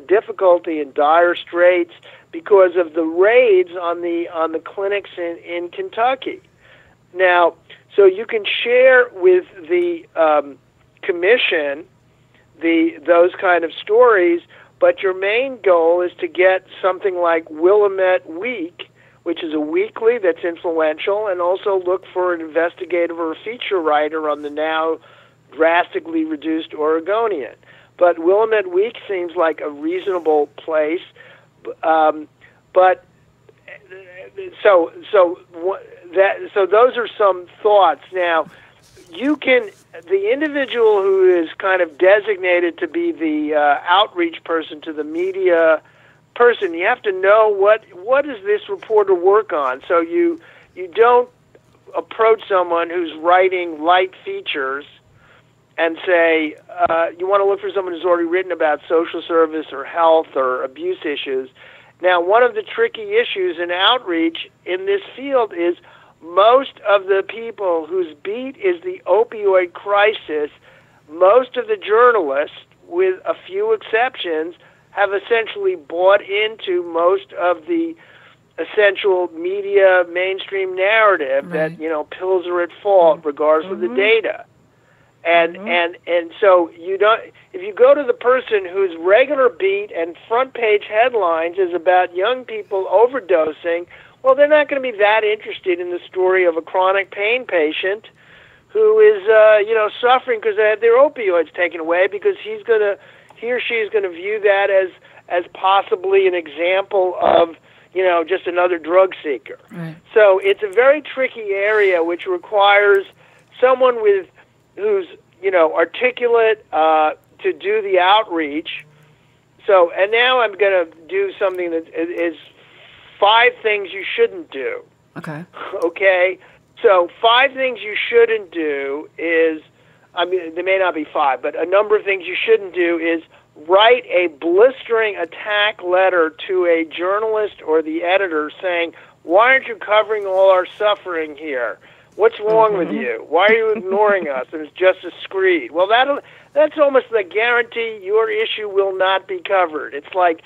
difficulty and dire straits because of the raids on the clinics in Kentucky. Now, so you can share with the commission those kind of stories, but your main goal is to get something like Willamette Week, which is a weekly that's influential, and also look for an investigative or a feature writer on the now drastically reduced Oregonian. But Willamette Week seems like a reasonable place. But so those are some thoughts. Now, the individual who is kind of designated to be the outreach person to the media person, you have to know what does this reporter work on. So you don't approach someone who's writing light features and say, you want to look for someone who's already written about social service or health or abuse issues. Now, one of the tricky issues in outreach in this field is most of the people whose beat is the opioid crisis, most of the journalists, with a few exceptions, have essentially bought into most of the essential media mainstream narrative that, pills are at fault regardless of the data. And so if you go to the person whose regular beat and front page headlines is about young people overdosing, well, they're not going to be that interested in the story of a chronic pain patient who is, suffering because they had their opioids taken away, because he or she is going to view that as possibly an example of, just another drug seeker. Right. So it's a very tricky area which requires someone who's articulate to do the outreach. So, and now I'm going to do something that is 5 things you shouldn't do. Okay. Okay? So 5 things you shouldn't do is, there may not be 5, but a number of things you shouldn't do is write a blistering attack letter to a journalist or the editor saying, why aren't you covering all our suffering here? What's wrong with you? Why are you ignoring us? And it's just a screed. Well, that's almost the guarantee your issue will not be covered. It's like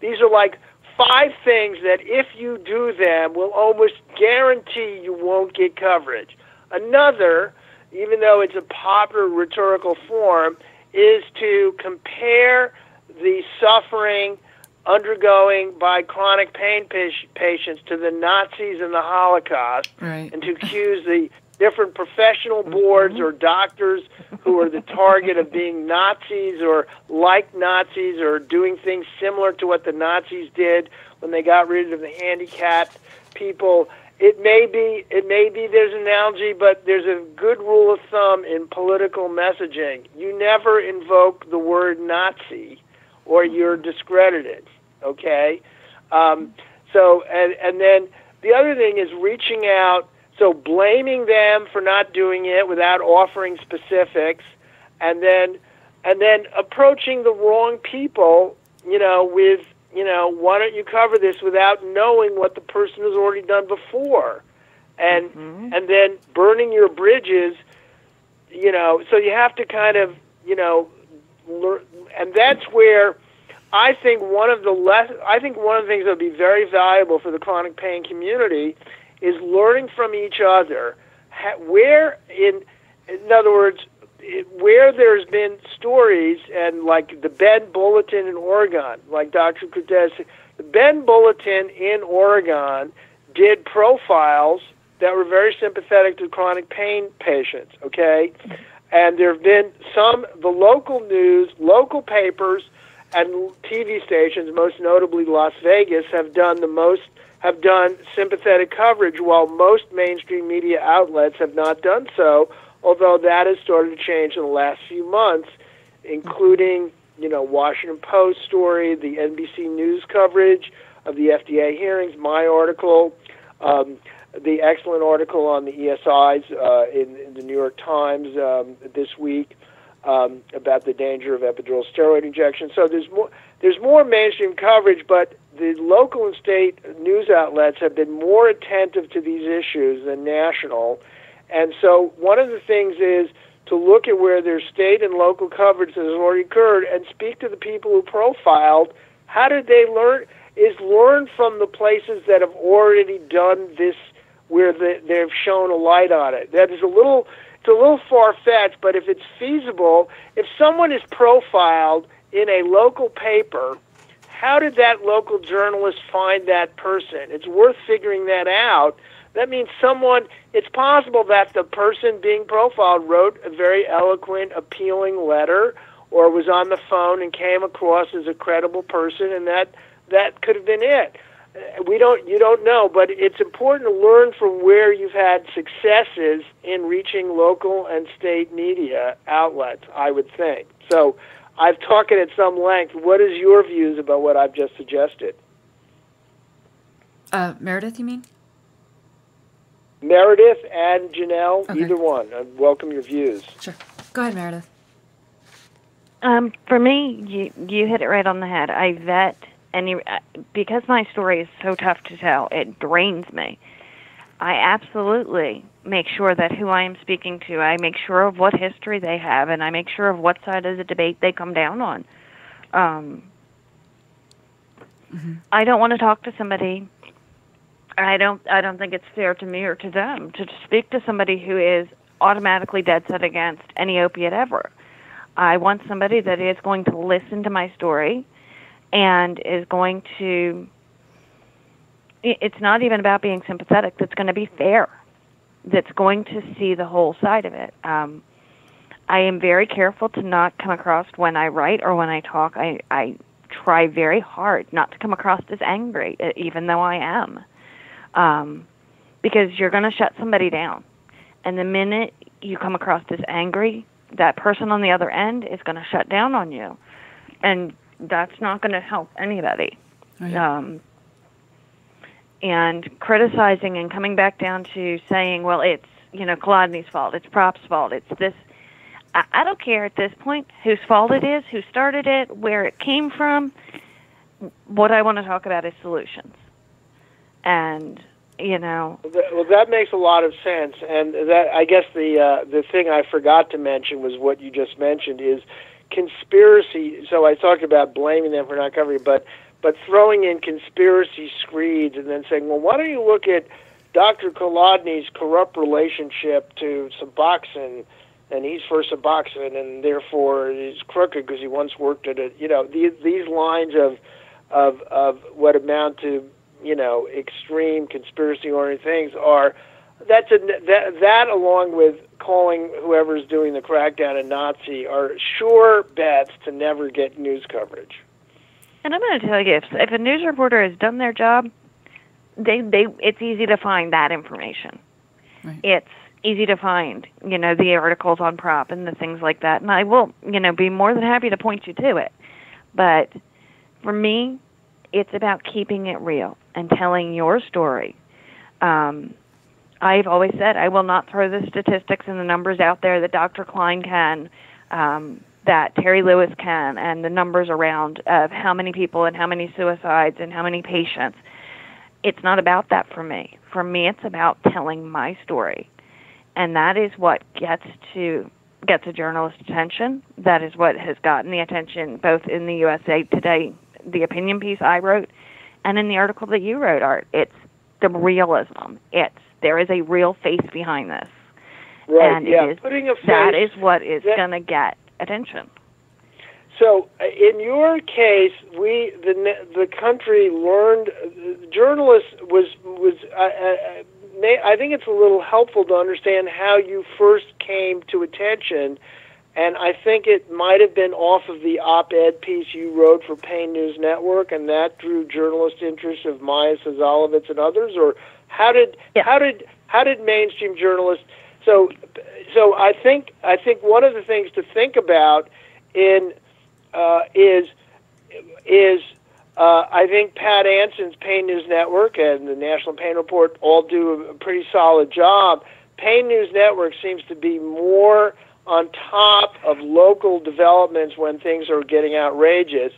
these are like 5 things that if you do them will almost guarantee you won't get coverage. Another, even though it's a popular rhetorical form, is to compare the suffering undergoing by chronic pain patients to the Nazis and the Holocaust, right, and to accuse the different professional boards or doctors who are the target of being Nazis or like Nazis or doing things similar to what the Nazis did when they got rid of the handicapped people. It may be there's an analogy, but there's a good rule of thumb in political messaging. You never invoke the word Nazi or you're discredited. Okay? So then the other thing is reaching out, so blaming them for not doing it without offering specifics, and then approaching the wrong people, with, why don't you cover this, without knowing what the person has already done before, and then burning your bridges, so you have to kind of, learn, and that's where I think one of the things that would be very valuable for the chronic pain community is learning from each other. In other words, where there's been stories, and like the Bend Bulletin in Oregon, like Dr. Cortez, the Bend Bulletin in Oregon did profiles that were very sympathetic to chronic pain patients, okay? And there have been the local news, local papers, and TV stations, most notably Las Vegas, have done sympathetic coverage, while most mainstream media outlets have not done so, although that has started to change in the last few months, including, Washington Post story, the NBC News coverage of the FDA hearings, my article, the excellent article on the ESIs in the New York Times this week about the danger of epidural steroid injection. So there's more mainstream coverage, but the local and state news outlets have been more attentive to these issues than national. And so one of the things is to look at where there's state and local coverage that has already occurred and speak to the people who profiled. How did they learn? Learn from the places that have already done this, where they've shown a light on it. That is it's a little far-fetched, but if it's feasible, if someone is profiled in a local paper, how did that local journalist find that person? It's worth figuring that out. That means it's possible that the person being profiled wrote a very eloquent, appealing letter, or was on the phone and came across as a credible person, and that could have been it. You don't know, but it's important to learn from where you've had successes in reaching local and state media outlets, I would think. So I've talked at some length. What is your views about what I've just suggested? Meredith, you mean? Meredith and Janelle, Okay. Either one. I welcome your views. Sure. Go ahead, Meredith. For me, you hit it right on the head. I vet because my story is so tough to tell, it drains me. I absolutely make sure that who I am speaking to, I make sure of what history they have, and I make sure of what side of the debate they come down on. I don't want to talk to somebody. I don't think it's fair to me or to them to speak to somebody who is automatically dead set against any opiate ever. I want somebody that is going to listen to my story and is going to, it's not even about being sympathetic, that's going to be fair, that's going to see the whole side of it. I am very careful to not come across, when I write or when I talk, I try very hard not to come across as angry, even though I am. Because you're going to shut somebody down. And the minute you come across as angry, that person on the other end is going to shut down on you. And that's not going to help anybody. Right. And criticizing and coming back down to saying, well, it's, Kolodny's fault, it's Prop's fault, it's this. I don't care at this point whose fault it is, who started it, where it came from. What I want to talk about is solutions. And, Well, that makes a lot of sense. And that, I guess the thing I forgot to mention was what you just mentioned is conspiracy. So I talked about blaming them for not covering, but throwing in conspiracy screeds and then saying, well, why don't you look at Dr. Kolodny's corrupt relationship to Suboxone, and he's for Suboxone, and therefore he's crooked because he once worked at it. These lines of what amount to extreme conspiracy-oriented things are that along with calling whoever's doing the crackdown a Nazi are sure bets to never get news coverage. And I'm going to tell you, if a news reporter has done their job, it's easy to find that information. Right. It's easy to find, the articles on Prop and the things like that. And I will, be more than happy to point you to it. But for me, it's about keeping it real and telling your story. I've always said I will not throw the statistics and the numbers out there that Dr. Klein can, that Terry Lewis can, and the numbers around of how many people and how many suicides and how many patients. It's not about that for me. For me, it's about telling my story. And that is what gets a journalist's attention. That is what has gotten the attention both in the USA Today, the opinion piece I wrote, and in the article that you wrote, Art. It's the realism. There is a real face behind this. Right, and yeah. Putting a face, that is what is going to get attention. So, in your case, the country learned. Journalists I think it's a little helpful to understand how you first came to attention, and I think it might have been off of the op-ed piece you wrote for Pain News Network, and that drew journalist interest of Maya Sazalovitz and others. Or how did mainstream journalists? So I think one of the things to think about is I think Pat Anson's Pain News Network and the National Pain Report all do a pretty solid job. Pain News Network seems to be more on top of local developments when things are getting outrageous.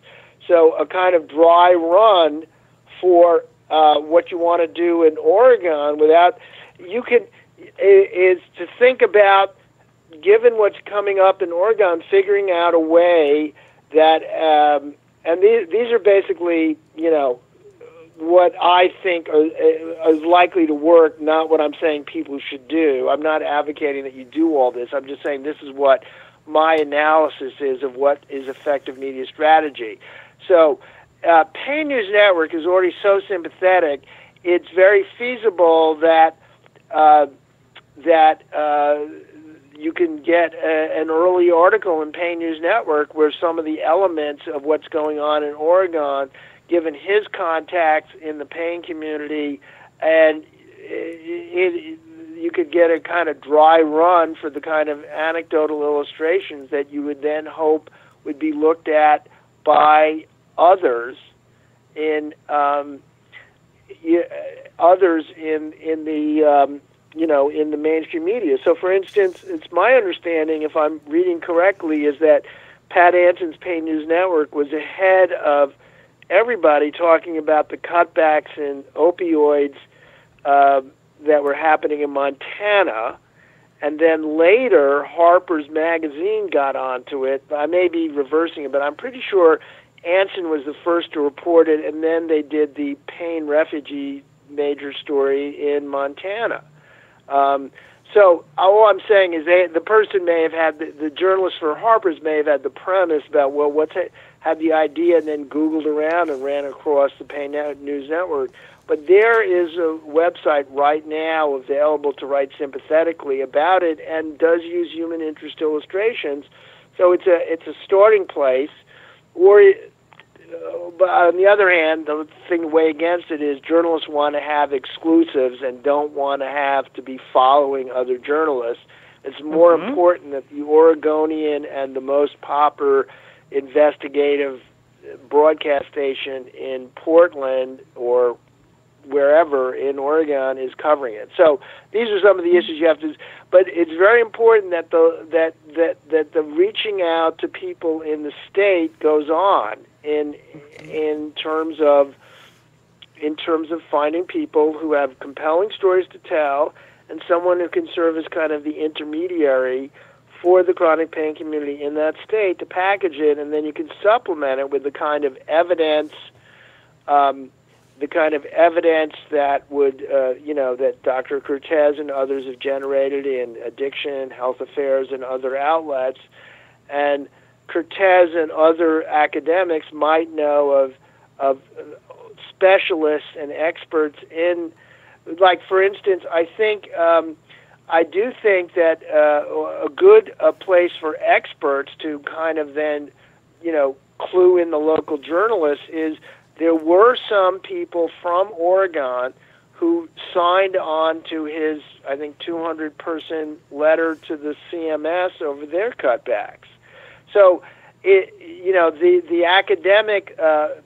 So a kind of dry run for what you want to do in Oregon is to think about, given what's coming up in Oregon, figuring out a way that, and these are basically, what I think is likely to work, not what I'm saying people should do. I'm not advocating that you do all this. I'm just saying this is what my analysis is of what is effective media strategy. So Pain News Network is already so sympathetic, it's very feasible that you can get an early article in Pain News Network where some of the elements of what's going on in Oregon, given his contacts in the pain community, and you could get a kind of dry run for the kind of anecdotal illustrations that you would then hope would be looked at by others in the mainstream media. So, for instance, it's my understanding, if I'm reading correctly, is that Pat Anson's Pain News Network was ahead of everybody talking about the cutbacks in opioids that were happening in Montana, and then later Harper's Magazine got onto it. I may be reversing it, but I'm pretty sure Anson was the first to report it, and then they did the pain refugee major story in Montana. So all I'm saying is the person may have had, the journalist for Harper's may have had the premise about, well, had the idea and then Googled around and ran across the Pain News Network. But there is a website right now available to write sympathetically about it and does use human interest illustrations. So it's a starting place. But on the other hand, the thing to weigh against it is journalists want to have exclusives and don't want to have to be following other journalists. It's more important that the Oregonian and the most popular investigative broadcast station in Portland or wherever in Oregon is covering it. So these are some of the issues you have to. But it's very important that the reaching out to people in the state goes on in terms of finding people who have compelling stories to tell and someone who can serve as kind of the intermediary for the chronic pain community in that state to package it, and then you can supplement it with the kind of evidence. That would, that Dr. Cortez and others have generated in addiction, health affairs, and other outlets. And Cortez and other academics might know of specialists and experts in, like, for instance, I do think that a good place for experts to kind of then, clue in the local journalists is there were some people from Oregon who signed on to his, I think, 200-person letter to the CMS over their cutbacks. So, the academic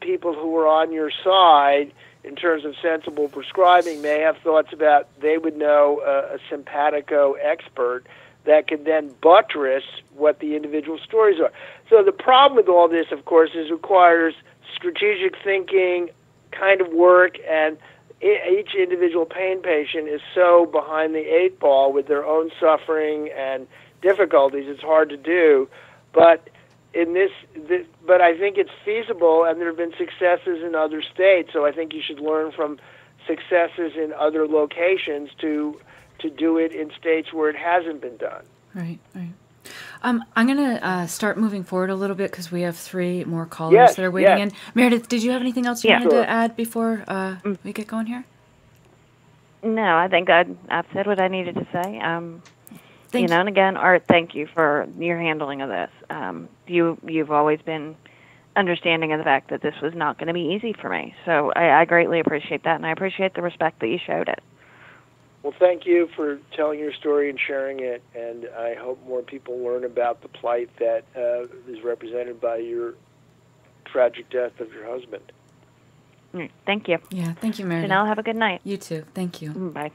people who were on your side in terms of sensible prescribing may have thoughts about they would know a simpatico expert that could then buttress what the individual stories are. So the problem with all this, of course, is it requires strategic thinking, kind of work, and each individual pain patient is so behind the eight ball with their own suffering and difficulties, it's hard to do. But but I think it's feasible, and there have been successes in other states, so I think you should learn from successes in other locations to do it in states where it hasn't been done. Right. I'm going to start moving forward a little bit because we have 3 more callers that are waiting in. Meredith, did you have anything else you wanted to add before we get going here? No, I think I've said what I needed to say. And again, Art, thank you for your handling of this. You've always been understanding of the fact that this was not going to be easy for me. So I greatly appreciate that, and I appreciate the respect that you showed it. Well, thank you for telling your story and sharing it, and I hope more people learn about the plight that is represented by your tragic death of your husband. Thank you. Yeah, thank you, Meredith. Janelle, have a good night. You too. Thank you. Bye.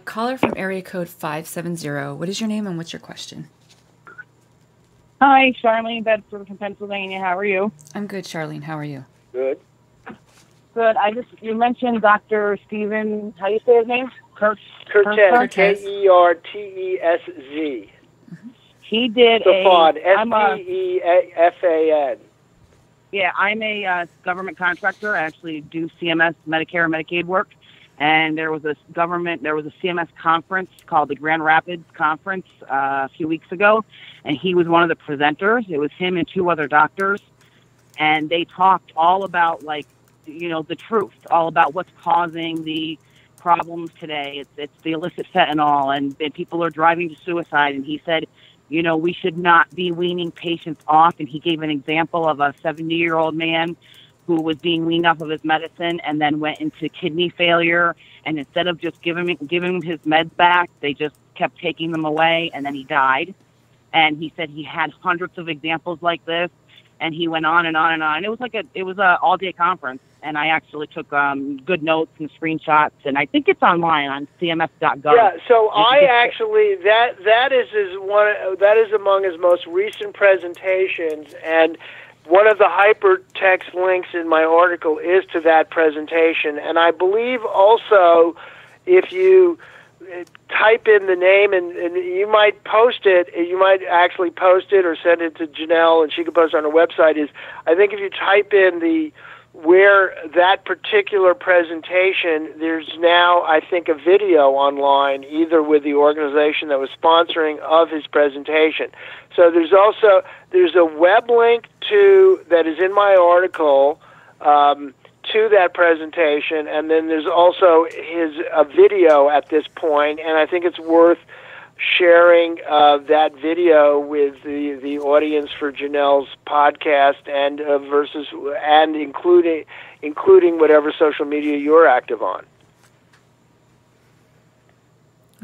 Caller from area code 570. What is your name and what's your question? Hi, Charlene Bedford from Pennsylvania. How are you? I'm good, Charlene. How are you? Good. Good. You mentioned Dr. Stephen, how do you say his name? Kertesz, Kertesz. Kertesz. He did Stefan, Stefan. Yeah, I'm a government contractor. I actually do CMS, Medicare, and Medicaid work. And there was a CMS conference called the Grand Rapids Conference a few weeks ago, and he was one of the presenters. It was him and two other doctors, and they talked all about, the truth, all about what's causing the problems today. It's the illicit fentanyl, and people are driving to suicide. And he said, we should not be weaning patients off. And he gave an example of a 70-year-old man who was being weaned off of his medicine and then went into kidney failure. And instead of just giving him his meds back, they just kept taking them away, and then he died. And he said he had hundreds of examples like this, and he went on and on and on. It was a all-day conference, and I actually took good notes and screenshots, and I think it's online on cms.gov. Yeah, so I actually that is among his most recent presentations, and one of the hypertext links in my article is to that presentation. And I believe also if you type in the name, and you might post it, you might actually post it or send it to Janelle and she can post it on her website, is I think if you type in where that particular presentation, there's now, I think, a video online, either with the organization that was sponsoring of his presentation. So there's a web link that is in my article to that presentation, and then there's also a video at this point, and I think it's worth sharing that video with the audience for Janelle's podcast, and including whatever social media you're active on.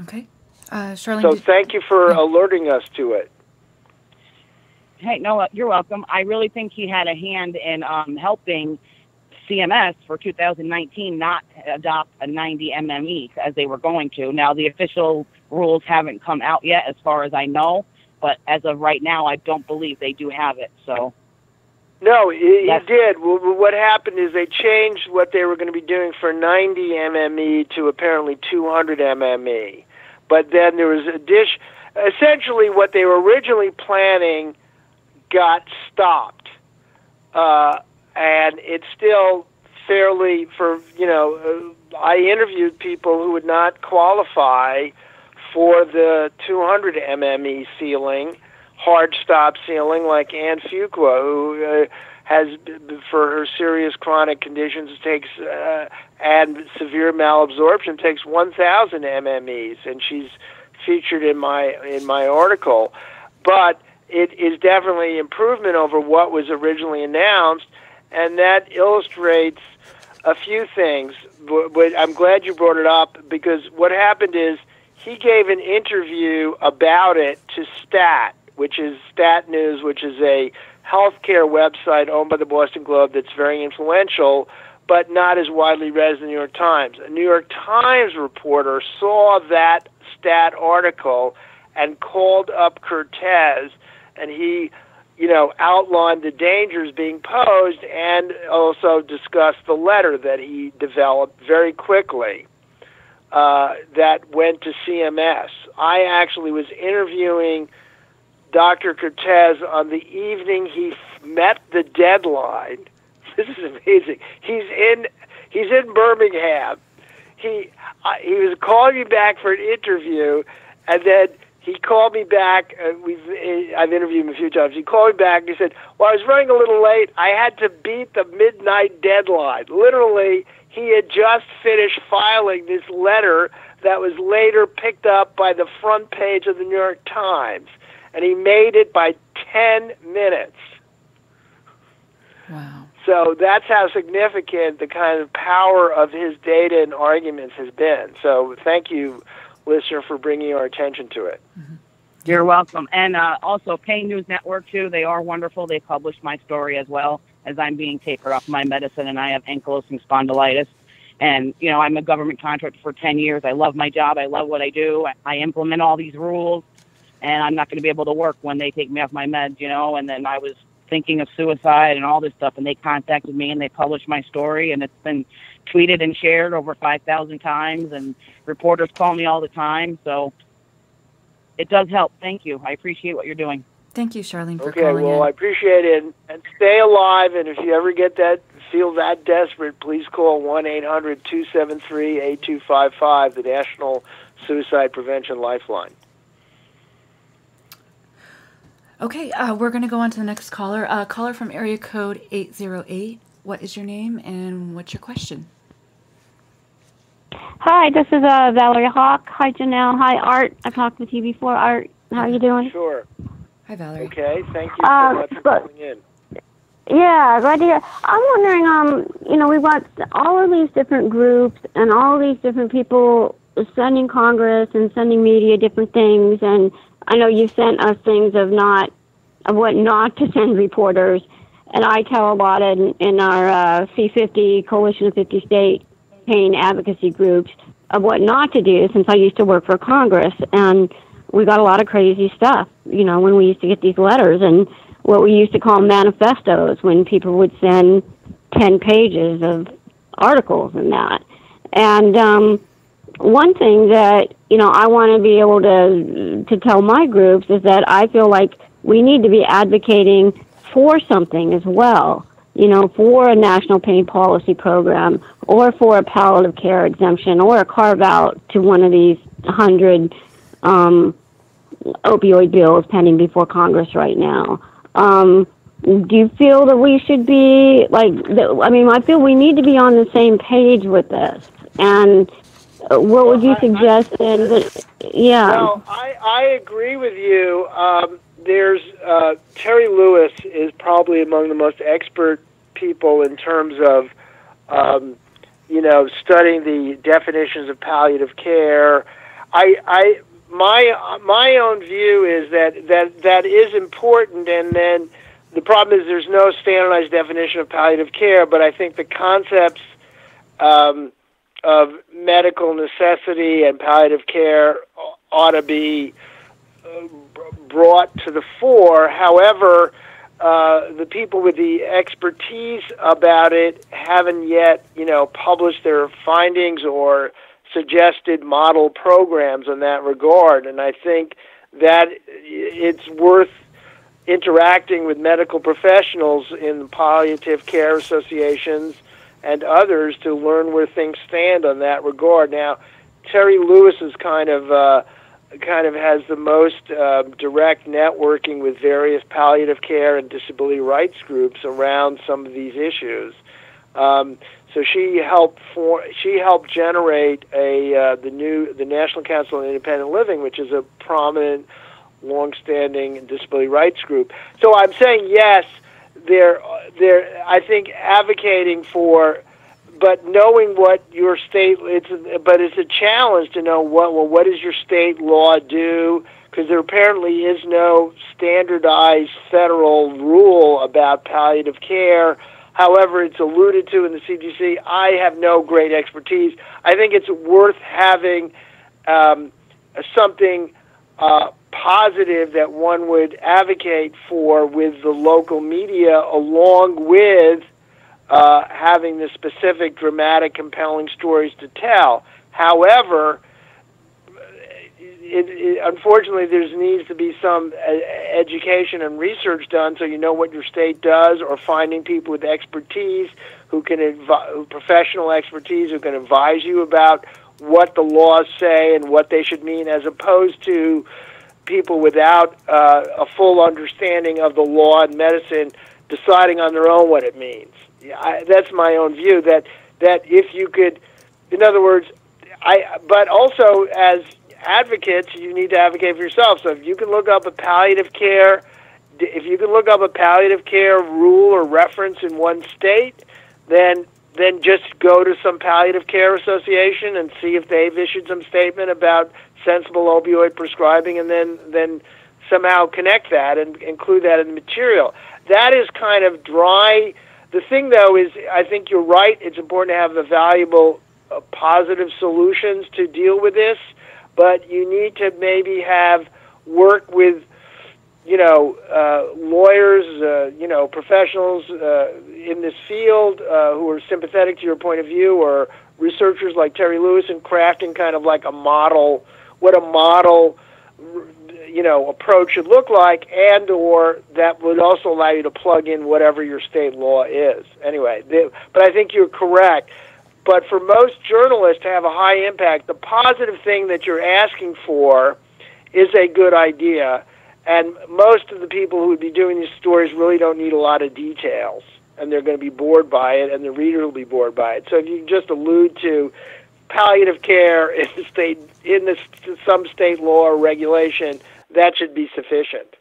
Okay, Charlene. So thank you for alerting us to it. Hey, no, you're welcome. I really think he had a hand in helping CMS for 2019 not adopt a 90 MME as they were going to. Now, the official rules haven't come out yet as far as I know, but as of right now, I don't believe they do have it. So, no, he did. What happened is they changed what they were going to be doing for 90 MME to apparently 200 MME. But then there was essentially what they were originally planning got stopped. And it's still fairly I interviewed people who would not qualify for the 200 MME ceiling, hard stop ceiling, like Ann Fuqua, who has, for her serious chronic conditions, takes and severe malabsorption, takes 1,000 MMEs, and she's featured in my article. But it is definitely improvement over what was originally announced. And that illustrates a few things. But I'm glad you brought it up, because what happened is he gave an interview about it to Stat News, which is a healthcare website owned by the Boston Globe that's very influential, but not as widely read as the New York Times. A New York Times reporter saw that Stat article and called up Kertesz, and he outlined the dangers being posed and also discussed the letter that he developed very quickly that went to CMS. I actually was interviewing Dr. Kertesz on the evening he met the deadline. This is amazing. He's in Birmingham. He was calling me back for an interview, and then he called me back. I've interviewed him a few times. He called me back and he said, well, I was running a little late. I had to beat the midnight deadline. Literally, he had just finished filing this letter that was later picked up by the front page of the New York Times. And he made it by 10 minutes. Wow. So that's how significant the kind of power of his data and arguments has been. So thank you, listener, for bringing our attention to it. Mm-hmm. You're welcome. And also Pay News Network, too. They are wonderful. They published my story as well. as I'm being tapered off my medicine, and I have ankylosing spondylitis. And, I'm a government contractor for 10 years. I love my job. I love what I do. I implement all these rules, and I'm not going to be able to work when they take me off my meds, And then I was thinking of suicide and all this stuff, and they contacted me and they published my story, and it's been tweeted and shared over 5,000 times, and reporters call me all the time. So it does help. Thank you. I appreciate what you're doing. Thank you, Charlene, for Okay, calling well, in. I appreciate it. And stay alive, and if you ever feel that desperate, please call 1-800-273-8255, the National Suicide Prevention Lifeline. Okay, we're going to go on to the next caller. Caller from area code 808. What is your name and what's your question? Hi, this is Valerie Hawk. Hi, Janelle. Hi, Art. I've talked with you before. Art, how are you doing? Sure. Hi, Valerie. Okay, thank you so much for calling in. Yeah, glad to hear. I'm wondering, we've got all of these different groups and all of these different people sending Congress and sending media different things, and I know you sent us things of what not to send reporters, and I tell a lot in our C50 Coalition of 50 State pain advocacy groups of what not to do, since I used to work for Congress, and we got a lot of crazy stuff, when we used to get these letters, and what we used to call manifestos, when people would send 10 pages of articles and that. And one thing that, I want to be able to tell my groups is that I feel like we need to be advocating for something as well, for a national pain policy program, or for a palliative care exemption, or a carve-out to one of these 100 opioid bills pending before Congress right now. Do you feel that we should be, I feel we need to be on the same page with this. And what would you suggest then? Yeah. Well, I agree with you. There's Terry Lewis is probably among the most expert people in terms of, studying the definitions of palliative care. My own view is that is important, and then the problem is there's no standardized definition of palliative care, but I think the concepts of medical necessity and palliative care ought to be brought to the fore. However, the people with the expertise about it haven't yet, published their findings or suggested model programs in that regard, and I think that it's worth interacting with medical professionals in palliative care associations and others to learn where things stand on that regard. Now, Terry Lewis is kind of has the most direct networking with various palliative care and disability rights groups around some of these issues. So she helped generate the National Council on Independent Living, which is a prominent, long-standing disability rights group. So I'm saying yes. I think advocating for, but knowing what your state, it's a challenge to know what does your state law do, because there apparently is no standardized federal rule about palliative care. However, it's alluded to in the CDC. I have no great expertise. I think it's worth having something positive that one would advocate for with the local media, along with having the specific, dramatic, compelling stories to tell. However, unfortunately, there needs to be some education and research done so you know what your state does, or finding people with expertise who can professional expertise who can advise you about what the laws say and what they should mean, as opposed to people without a full understanding of the law and medicine deciding on their own what it means. That's my own view. That if you could, in other words, but also as advocates, you need to advocate for yourself. So if you can look up a palliative care rule or reference in one state, then just go to some palliative care association and see if they've issued some statement about sensible opioid prescribing, and then somehow connect that and include that in the material. That is kind of dry The thing, though, is I think you're right. It's important to have the valuable, positive solutions to deal with this, but you need to maybe have work with, lawyers, professionals in this field who are sympathetic to your point of view, or researchers like Terry Lewis, in crafting kind of like a model, what a model approach should look like, and or that would also allow you to plug in whatever your state law is. Anyway, but I think you're correct. But for most journalists to have a high impact, the positive thing that you're asking for is a good idea, and most of the people who would be doing these stories really don't need a lot of details, and they're going to be bored by it, and the reader will be bored by it. So if you can just allude to palliative care in some state law or regulation, that should be sufficient.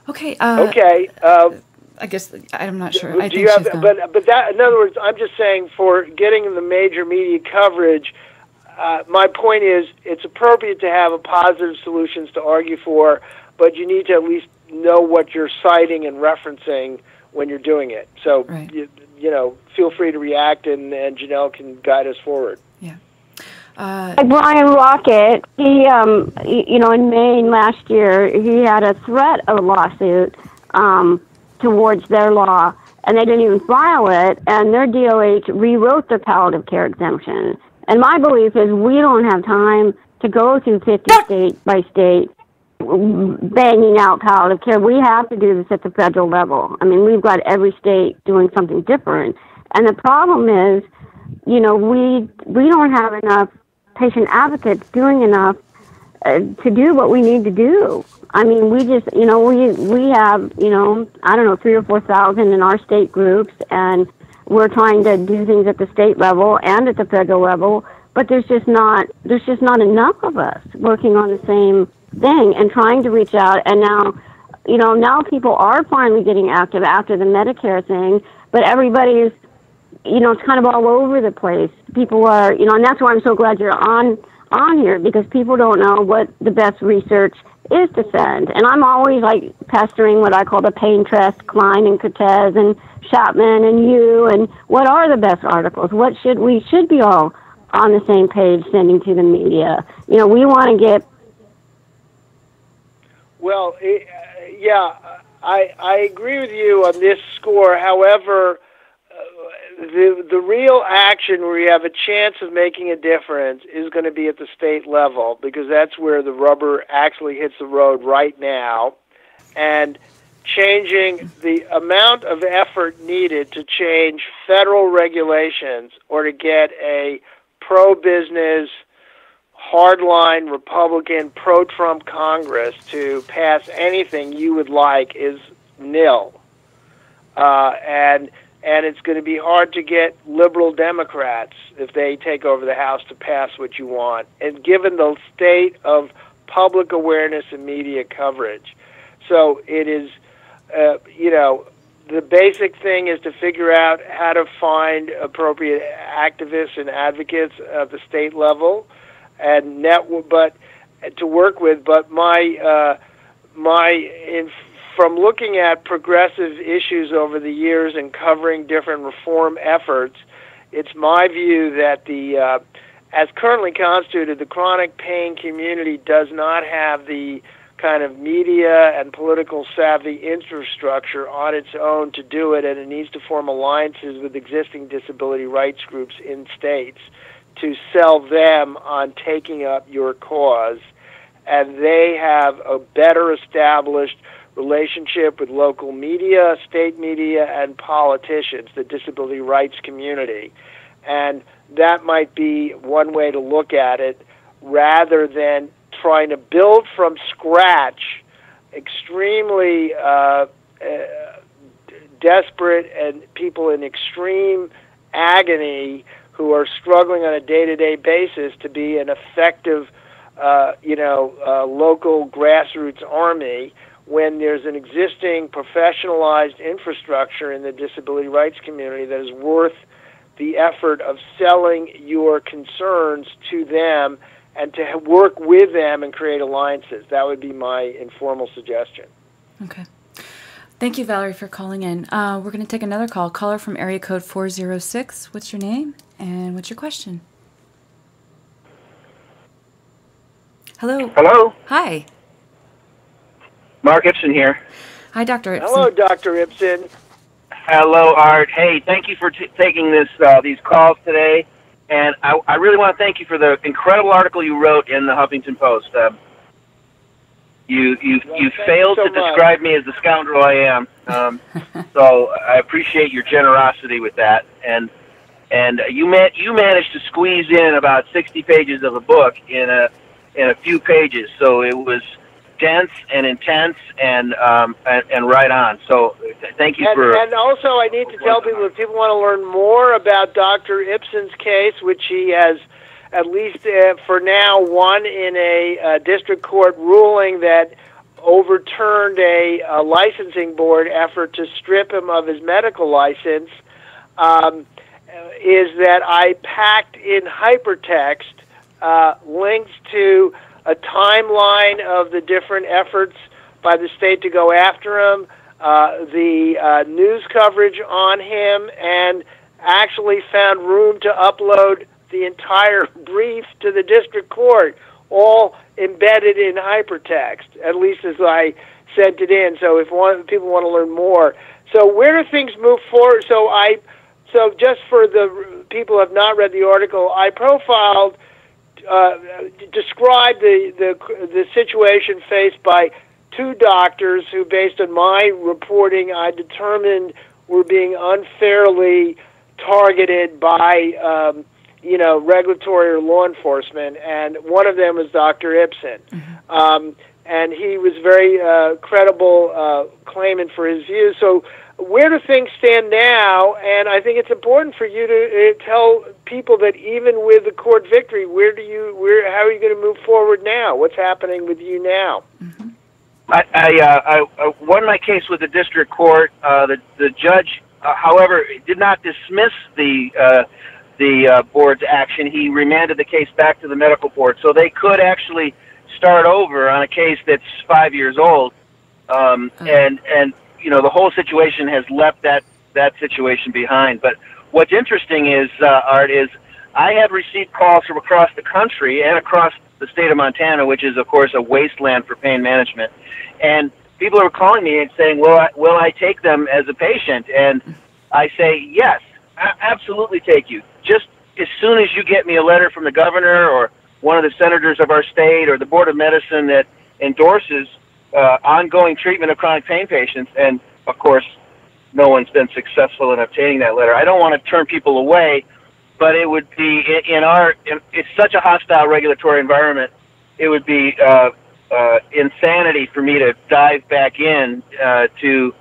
Okay. Okay. I guess I'm not sure. I do think you have, she's gone. but that, in other words, I'm just saying for getting the major media coverage, my point is it's appropriate to have a positive solutions to argue for, but you need to at least know what you're citing and referencing when you're doing it. So, right. Feel free to react, and Janelle can guide us forward. Yeah. Like Brian Rocket, he, in Maine last year, he had a threat of a lawsuit towards their law, and they didn't even file it, and their DOH rewrote their palliative care exemption. And my belief is we don't have time to go through 50 state by state banging out palliative care. We have to do this at the federal level. I mean, we've got every state doing something different. And the problem is, we don't have enough patient advocates doing enough to do what we need to do. I mean, we just, we have, 3,000 or 4,000 in our state groups, and we're trying to do things at the state level and at the federal level, but there's just not enough of us working on the same thing and trying to reach out. And now people are finally getting active after the Medicare thing, but everybody's, it's kind of all over the place. People are, and that's why I'm so glad you're on here, because people don't know what the best research is to send. And I'm always like pestering what I call the pain trust, Klein and Cortez and Chapman and you, and what are the best articles? We should be all on the same page sending to the media. We want to get. Well, I agree with you on this score. However, the real action where you have a chance of making a difference is going to be at the state level, because that's where the rubber actually hits the road right now. And changing the amount of effort needed to change federal regulations or to get a pro-business, hardline Republican, pro-Trump Congress to pass anything you would like is nil. And it's going to be hard to get liberal Democrats, if they take over the House, to pass what you want. And given the state of public awareness and media coverage. So it is, the basic thing is to figure out how to find appropriate activists and advocates at the state level, and to work with. But from looking at progressive issues over the years and covering different reform efforts, it's my view that as currently constituted, the chronic pain community does not have the kind of media and political savvy infrastructure on its own to do it, and it needs to form alliances with existing disability rights groups in states to sell them on taking up your cause. And they have a better established relationship with local media, state media, and politicians, the disability rights community. And that might be one way to look at it, rather than trying to build from scratch extremely desperate and people in extreme agony who are struggling on a day-to-day basis to be an effective, local grassroots army, when there's an existing professionalized infrastructure in the disability rights community that is worth the effort of selling your concerns to them and to work with them and create alliances. That would be my informal suggestion. Okay. Thank you, Valerie, for calling in. We're going to take another call. Caller from area code 406. What's your name and what's your question? Hello. Hello. Hi. Mark Ibsen here. Hi, Dr. Ibsen. Hello, Dr. Ibsen. Hello, Art. Hey, thank you for taking these calls today. And I really want to thank you for the incredible article you wrote in the Huffington Post. You failed to describe me as the scoundrel I am. So I appreciate your generosity with that. And you managed to squeeze in about 60 pages of a book in a few pages. So it was dense and intense and right on. So thank you for. And also, I need to tell people, if people want to learn more about Dr. Ibsen's case, which he has at least for now won in a district court ruling that overturned a licensing board effort to strip him of his medical license, is that I packed in hypertext links to a timeline of the different efforts by the state to go after him, the news coverage on him, and actually found room to upload the entire brief to the district court, all embedded in hypertext, at least as I sent it in. So if people want to learn more. So where do things move forward? So just for the people who have not read the article, I profiled, described the situation faced by two doctors who, based on my reporting, I determined were being unfairly targeted by regulatory or law enforcement, and one of them was Dr. Ibsen. Mm-hmm. And he was very credible claimant for his views. So where do things stand now? And I think it's important for you to tell people that even with the court victory, how are you going to move forward now? What's happening with you now? Mm-hmm. I won my case with the district court. The judge, however, did not dismiss the board's action. He remanded the case back to the medical board, so they could actually start over on a case that's 5 years old. And the whole situation has left that situation behind. But what's interesting is, Art, is I have received calls from across the country and across the state of Montana, which is, of course, a wasteland for pain management. And people are calling me and saying, will I take them as a patient? And I say, yes, absolutely take you. Just as soon as you get me a letter from the governor or one of the senators of our state or the Board of Medicine that endorses ongoing treatment of chronic pain patients, and, of course, no one's been successful in obtaining that letter. I don't want to turn people away, but it would be, it's such a hostile regulatory environment, it would be insanity for me to dive back in to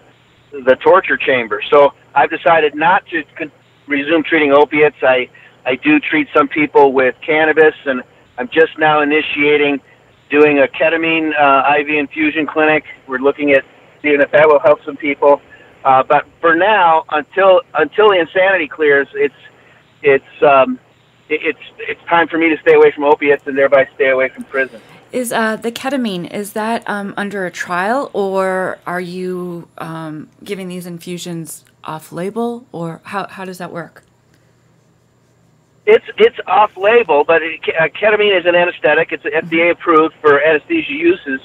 the torture chamber. So I've decided not to resume treating opiates. I do treat some people with cannabis, and I'm just now doing a ketamine IV infusion clinic. We're looking at seeing if that will help some people. But for now, until the insanity clears, it's time for me to stay away from opiates and thereby stay away from prison. Is the ketamine, is that under a trial, or are you giving these infusions off-label, or how does that work? It's off-label, but ketamine is an anesthetic. It's FDA approved for anesthesia uses,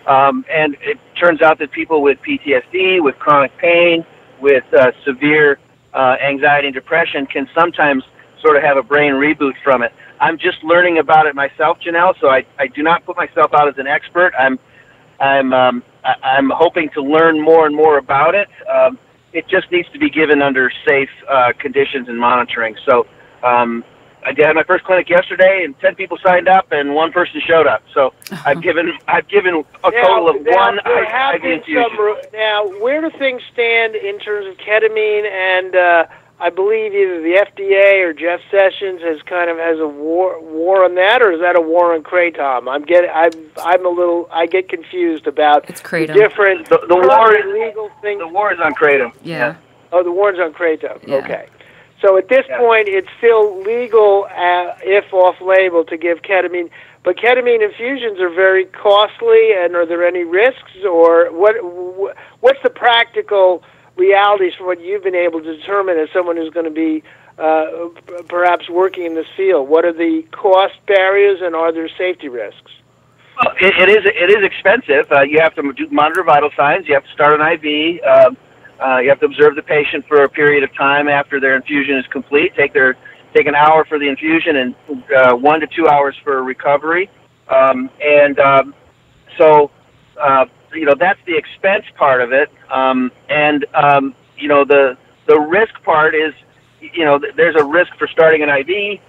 and it turns out that people with PTSD, with chronic pain, with severe anxiety and depression can sometimes sort of have a brain reboot from it. I'm just learning about it myself, Janelle, so I do not put myself out as an expert. I'm hoping to learn more and more about it. It just needs to be given under safe conditions and monitoring. So I had my first clinic yesterday, and 10 people signed up, and one person showed up. So I've given a total of one IV infusion. Now, where do things stand in terms of ketamine? And I believe either the FDA or Jeff Sessions has a war on that, or is that a war on kratom? I get confused about it's kratom. The different the war is legal things. The war is on kratom. Yeah. Oh, the war is on kratom. Yeah. Okay. So at this point, it's still legal, if off-label, to give ketamine. But ketamine infusions are very costly, and are there any risks, or what's the practical realities from what you've been able to determine as someone who's going to be perhaps working in this field? What are the cost barriers, and are there safety risks? Well, it is expensive. You have to monitor vital signs. You have to start an IV. You have to observe the patient for a period of time after their infusion is complete. Take an hour for the infusion and 1 to 2 hours for recovery. So that's the expense part of it. The risk part is, there's a risk for starting an IV.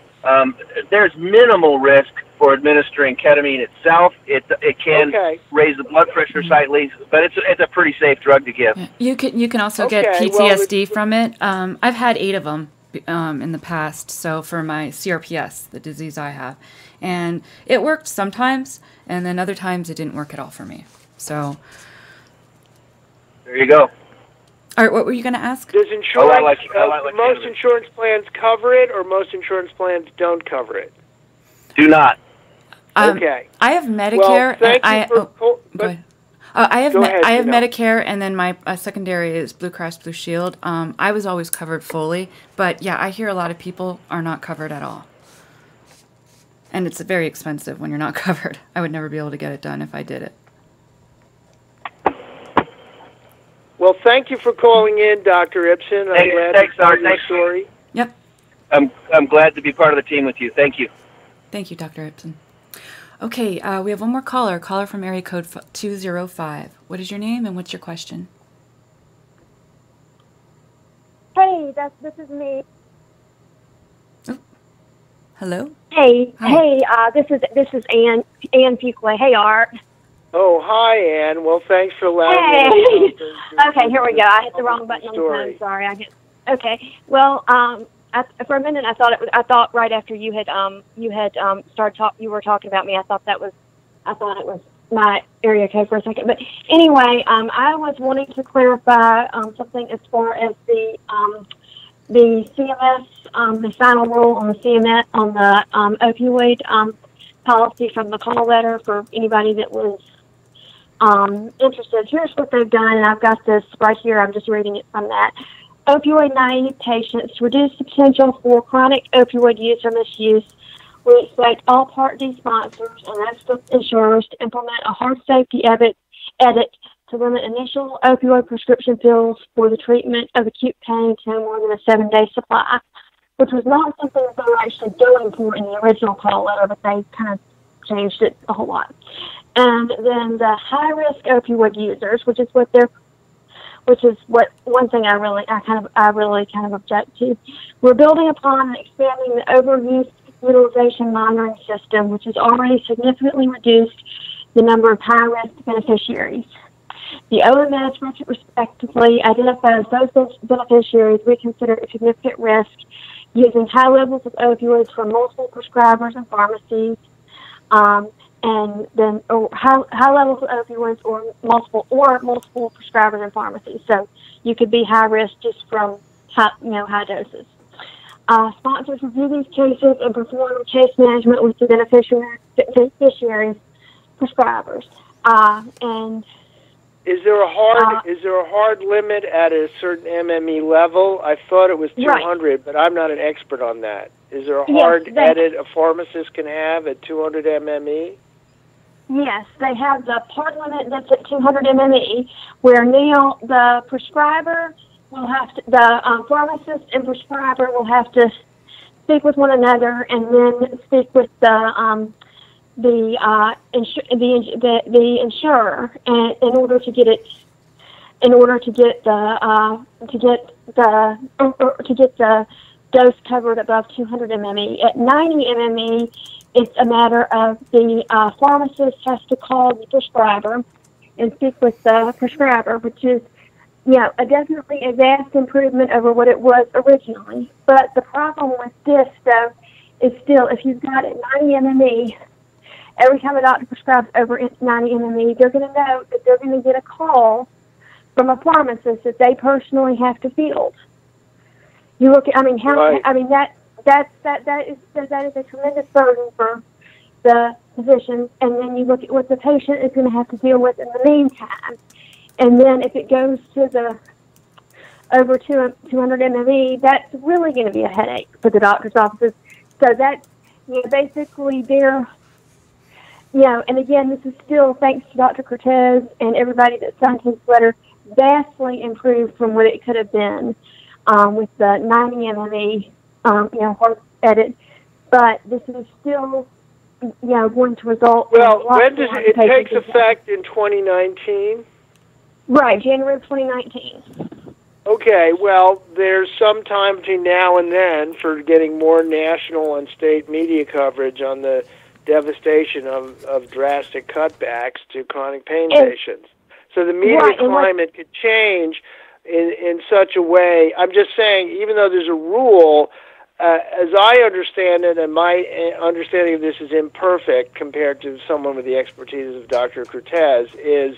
There's minimal risk for administering ketamine itself. It can raise the blood pressure slightly, but it's a pretty safe drug to give. You can also get PTSD from it. I've had 8 of them in the past. So for my CRPS, the disease I have, and it worked sometimes, and then other times it didn't work at all for me. So there you go. All right, what were you going to ask? Does insurance, most insurance plans cover it, or most insurance plans don't cover it? Do not. Okay. I have Medicare. Well, go ahead. I have Medicare, and then my secondary is Blue Cross Blue Shield. I was always covered fully, but yeah, I hear a lot of people are not covered at all. And it's very expensive when you're not covered. I would never be able to get it done if I did it. Well, thank you for calling in, Dr. Ibsen. I'm glad to hear your story. Yep. I'm glad to be part of the team with you. Thank you. Thank you, Dr. Ibsen. Okay, we have one more caller. Caller from area code 205. What is your name and what's your question? Hey, this is me. Oh. Hello. Hey, hi. Hey. This is Ann Fuqua. Hey, Art. Oh, hi, Ann. Well, thanks for allowing me. Okay, here we go. I hit the wrong button on the phone. Sorry. Okay. Well, for a minute, I thought right after you had you were talking about me. I thought it was my area code for a second. But anyway, I was wanting to clarify something as far as the CMS, the final rule on the CMS on the opioid policy from the call letter for anybody that was interested. Here's what they've done, and I've got this right here. I'm just reading it from that. Opioid-naive patients to reduce the potential for chronic opioid use or misuse. We expect all Part D sponsors and extra insurers to implement a hard safety edit to limit initial opioid prescription fills for the treatment of acute pain to no more than a 7-day supply, which was not something that they were actually going for in the original call letter, but they kind of changed it a whole lot. And then the high-risk opioid users, which is one thing I really kind of object to. We're building upon and expanding the overuse utilization monitoring system, which has already significantly reduced the number of high-risk beneficiaries. The OMS respectively identifies those beneficiaries we consider a significant risk using high levels of opioids from multiple prescribers and pharmacies, and then high levels of opioids or multiple prescribers and pharmacies. So you could be high risk just from high doses. Sponsors review these cases and perform case management with the beneficiaries, prescribers, and. Is there a hard limit at a certain MME level? I thought it was 200, right. But I'm not an expert on that. Is there a hard edit a pharmacist can have at 200 MME? Yes, they have the part limit that's at 200 MME, where now the prescriber will have to, the pharmacist and prescriber will have to speak with one another, and then speak with the insurer, and in order to get the dose covered above 200 MME. At 90 MME, it's a matter of the pharmacist has to call the prescriber and speak with the prescriber, which is definitely a vast improvement over what it was originally. But the problem with this, though, is still if you've got it 90 MME. Every time a doctor prescribes over 90 MME, they're going to know that they're going to get a call from a pharmacist that they personally have to field. You look at, that is a tremendous burden for the physicians, and then you look at what the patient is going to have to deal with in the meantime. And then if it goes to the over 200 MME, that's really going to be a headache for the doctor's offices. So that's, basically they're, and again, this is still, thanks to Dr. Cortez and everybody that signed his letter, vastly improved from what it could have been with the 90 MME, hard edit. But this is still, going to result in Well, when does it takes effect in 2019? Right, January of 2019. Okay, well, there's some time between now and then for getting more national and state media coverage on the devastation of drastic cutbacks to chronic pain patients. So the media climate could change in such a way. I'm just saying, even though there's a rule, as I understand it, and my understanding of this is imperfect compared to someone with the expertise of Dr. Cortez, is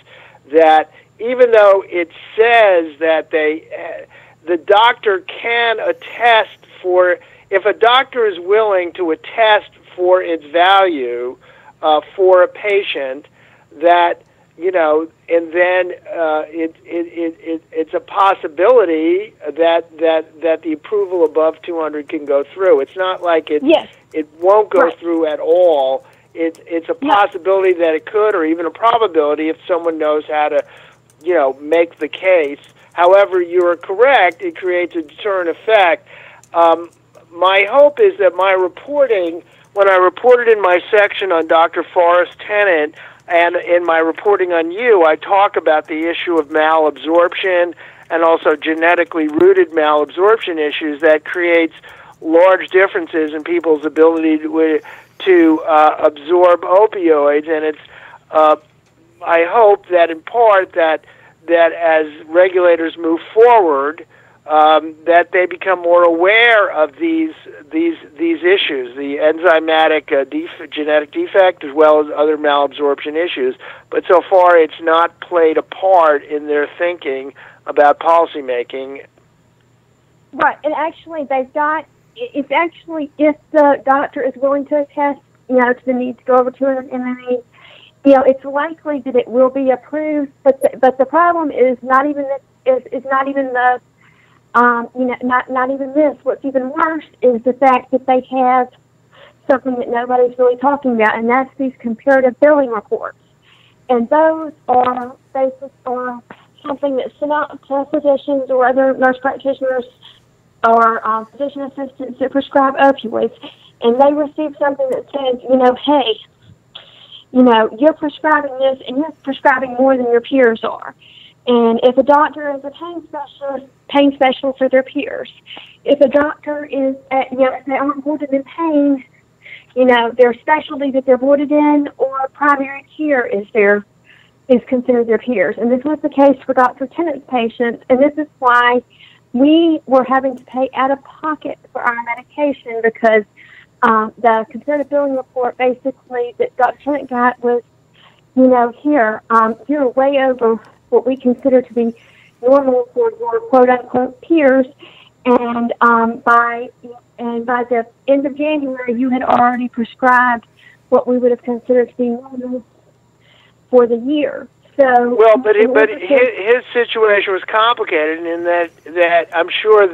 that even though it says that the doctor can attest for, if a doctor is willing to attest for its value for a patient, that and then it's a possibility that the approval above 200 can go through. It's not like it won't go through at all. It's a possibility that it could, or even a probability if someone knows how to make the case. However, you are correct, it creates a deterrent effect. My hope is that my reporting, when I reported in my section on Dr. Forrest Tennant, and in my reporting on you, I talk about the issue of malabsorption and also genetically rooted malabsorption issues that creates large differences in people's ability to absorb opioids. And it's I hope that in part that as regulators move forward, that they become more aware of these issues, the enzymatic genetic defect as well as other malabsorption issues. But so far, it's not played a part in their thinking about policymaking. Right, and actually, they've got. It's actually, if the doctor is willing to attest, to the need to go over 200 MME, it's likely that it will be approved. But the problem is not even not even the. Not even this. What's even worse is the fact that they have something that nobody's really talking about, and that's these comparative billing reports. And those are based on something that sent out to physicians or other nurse practitioners or physician assistants that prescribe opioids, and they receive something that says, hey, you're prescribing this, and you're prescribing more than your peers are. And if a doctor is a pain specialist are their peers. If a doctor is, if they aren't boarded in pain, their specialty that they're boarded in or primary care is considered their peers. And this was the case for Dr. Tennant's patients, and this is why we were having to pay out of pocket for our medication, because the comparative billing report basically that Dr. Tennant got was, you're way over what we consider to be normal for your quote-unquote peers, and by the end of January, you had already prescribed what we would have considered to be normal for the year. So, but his situation was complicated in that I'm sure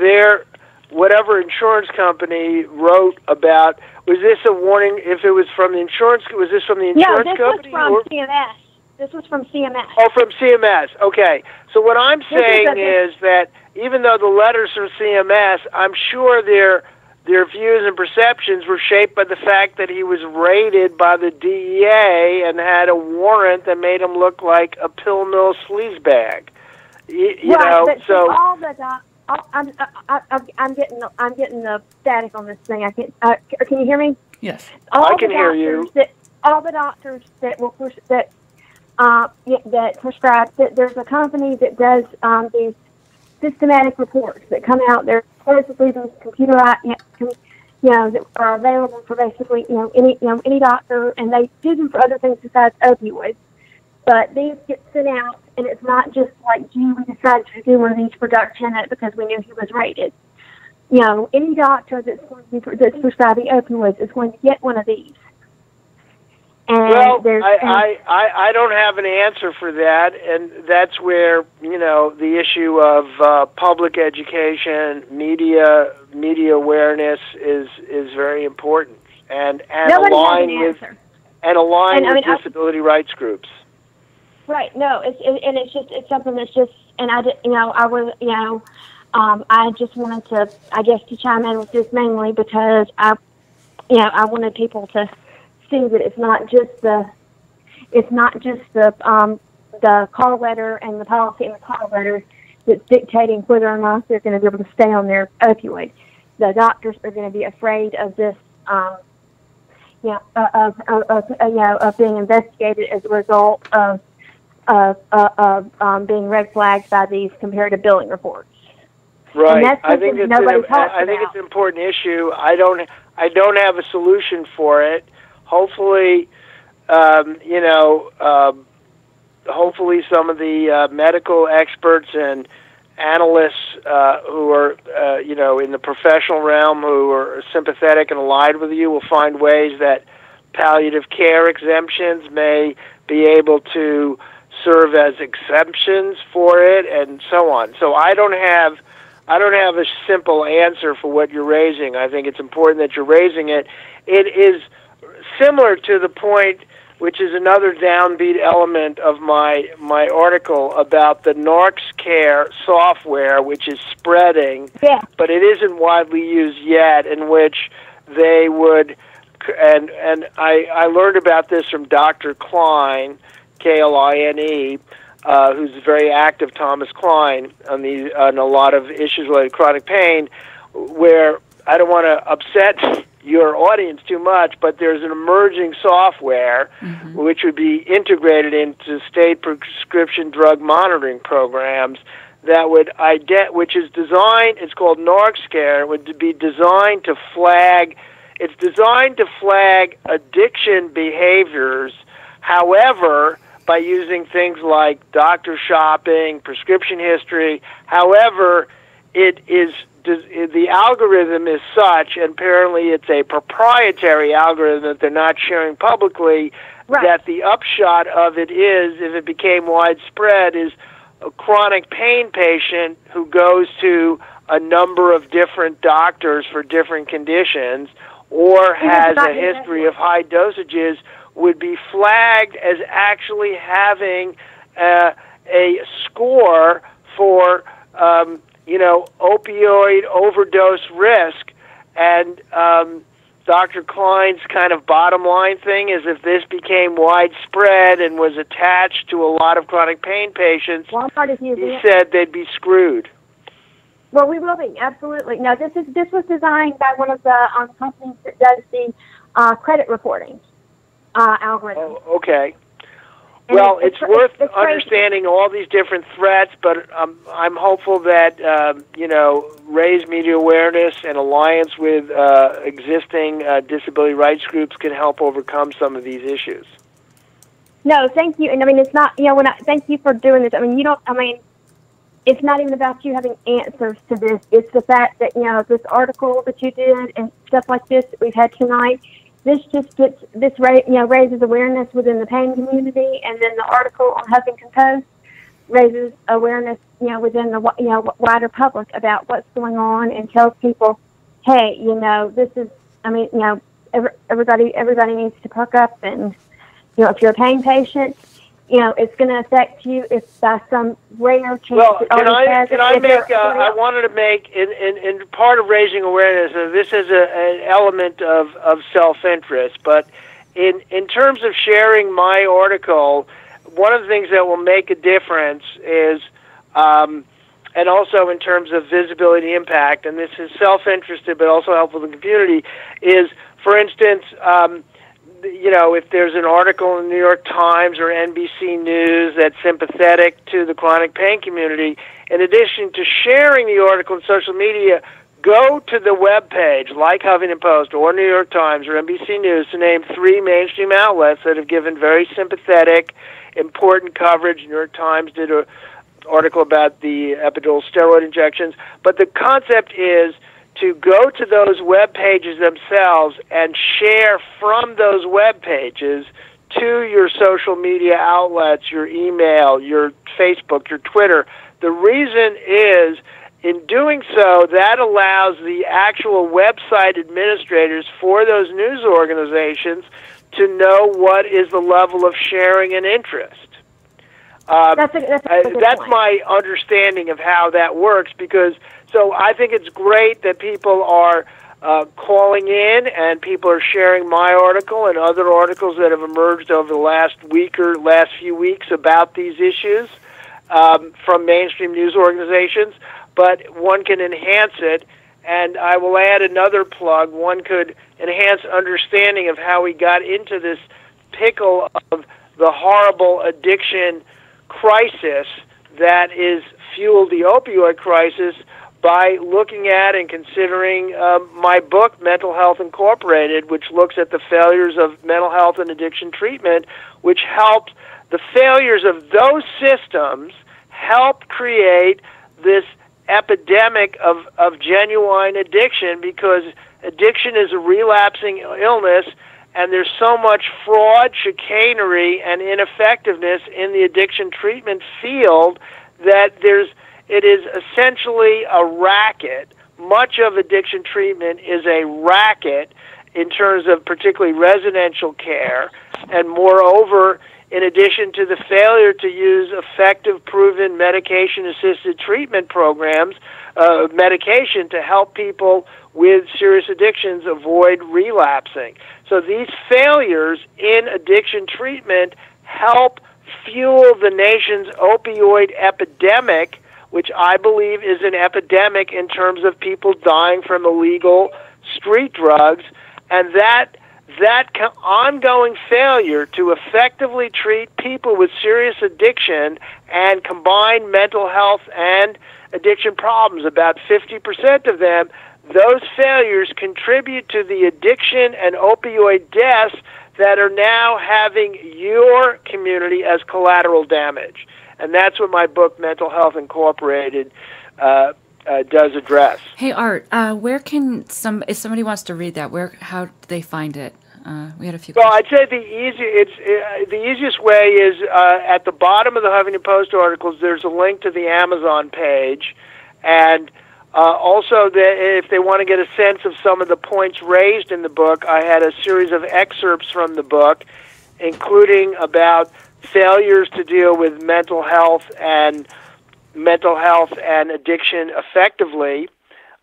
whatever insurance company wrote about, was this a warning? If it was from the insurance, was this from the insurance company? No, this was from CMS. This was from CMS. Oh, from CMS. Okay. So what I'm saying is that even though the letters from CMS, I'm sure their views and perceptions were shaped by the fact that he was raided by the DEA and had a warrant that made him look like a pill mill sleazebag. But so all the I'm getting the static on this thing. I can. Can you hear me? Yes. I can hear you. All the doctors that prescribe. There's a company that does these systematic reports that come out. They're basically these computerized, that are available for basically any doctor, and they do them for other things besides opioids. But these get sent out, and it's not just like, gee, we decided to do one of these for Dr. Tennant because we knew he was rated. Any doctor that's prescribing opioids is going to get one of these. And well, I don't have an answer for that, and that's where, you know, the issue of public education, media awareness is very important, and align with disability rights groups. Right. No, it's something that's just, and I just wanted to, I guess, to chime in with this mainly because I wanted people to see that it's not just the call letter and the policy in the call letter that's dictating whether or not they're going to be able to stay on their opioid. The doctors are going to be afraid of this, of being investigated as a result of being red flagged by these comparative billing reports. Right. I think it's an important issue. I don't have a solution for it. Hopefully, hopefully some of the medical experts and analysts who are, in the professional realm who are sympathetic and aligned with you will find ways that palliative care exemptions may be able to serve as exemptions for it, and so on. So I don't have a simple answer for what you're raising. I think it's important that you're raising it. It is similar to the point, which is another downbeat element of my article about the NorxCare software, which is spreading, but it isn't widely used yet, in which they would, and I learned about this from Dr. Klein, Kline, who's very active, Thomas Klein, on a lot of issues related to chronic pain, where I don't want to upset your audience too much, but there's an emerging software which would be integrated into state prescription drug monitoring programs that would which is designed, it's called NorxCare, would be designed to flag, it's designed to flag addiction behaviors. However, by using things like doctor shopping, prescription history, however, the algorithm is such, and apparently it's a proprietary algorithm that they're not sharing publicly, that the upshot of it is, if it became widespread, is a chronic pain patient who goes to a number of different doctors for different conditions or has a history of high dosages would be flagged as actually having a score for opioid overdose risk. And Dr. Klein's kind of bottom line thing is, if this became widespread and was attached to a lot of chronic pain patients, he said they'd be screwed. Well, we will be, absolutely. Now, this was designed by one of the companies that does the credit reporting algorithm. Oh, okay. Well, it's worth understanding all these different threats, but I'm hopeful that, raise media awareness and alliance with existing disability rights groups can help overcome some of these issues. No, thank you. And I mean, it's not, thank you for doing this. I mean, it's not even about you having answers to this. It's the fact that, this article that you did and stuff like this that we've had tonight, this just raises awareness within the pain community, and then the article on Huffington Post raises awareness, within the wider public about what's going on, and tells people, hey, this is, everybody needs to perk up, and if you're a pain patient, it's going to affect you if by some rare chance. Well, I wanted to make, in part of raising awareness, this is an element of self-interest, but in terms of sharing my article, one of the things that will make a difference is, and also in terms of visibility impact, and this is self-interested but also helpful to the community, is, for instance, if there's an article in the New York Times or NBC News that's sympathetic to the chronic pain community, in addition to sharing the article on social media, go to the webpage, like Huffington Post or New York Times or NBC News, to name 3 mainstream outlets that have given very sympathetic, important coverage. New York Times did an article about the epidural steroid injections. But the concept is to go to those web pages themselves and share from those web pages to your social media outlets, your email, your Facebook, your Twitter. The reason is, in doing so, that allows the actual website administrators for those news organizations to know what is the level of sharing and interest. That's my understanding of how that works, because so I think it's great that people are calling in and people are sharing my article and other articles that have emerged over the last week or last few weeks about these issues from mainstream news organizations, but one can enhance it. And I will add another plug. One could enhance understanding of how we got into this pickle of the horrible addiction crisis that is fueled the opioid crisis by looking at and considering my book, Mental Health Incorporated, which looks at the failures of mental health and addiction treatment, which helped the failures of those systems help create this epidemic of genuine addiction, because addiction is a relapsing illness, and there's so much fraud, chicanery, and ineffectiveness in the addiction treatment field that it is essentially a racket. Much of addiction treatment is a racket in terms of particularly residential care, and moreover, in addition to the failure to use effective, proven medication-assisted treatment programs, medication to help people with serious addictions avoid relapsing. So these failures in addiction treatment help fuel the nation's opioid epidemic, which I believe is an epidemic in terms of people dying from illegal street drugs, and that ongoing failure to effectively treat people with serious addiction and combine mental health and addiction problems, about 50% of them, those failures contribute to the addiction and opioid deaths that are now having your community as collateral damage. And that's what my book, Mental Health Incorporated, does address. Hey, Art, where can if somebody wants to read that, how do they find it? We had a few. Well, I'd say the easiest way is at the bottom of the Huffington Post articles. There's a link to the Amazon page, and also if they want to get a sense of some of the points raised in the book, I had a series of excerpts from the book, including about failures to deal with mental health and addiction effectively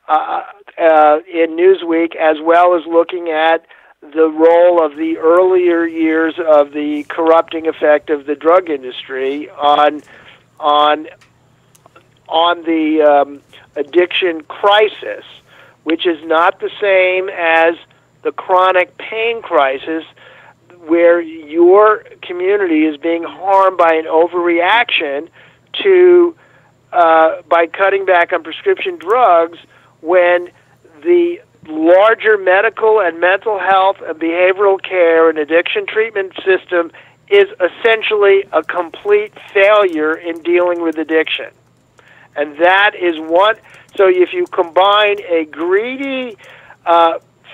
in Newsweek, as well as looking at the role of the earlier years of the corrupting effect of the drug industry on the addiction crisis, which is not the same as the chronic pain crisis, where your community is being harmed by an overreaction to by cutting back on prescription drugs, when the larger medical and mental health and behavioral care and addiction treatment system is essentially a complete failure in dealing with addiction. And that is what, so if you combine a greedy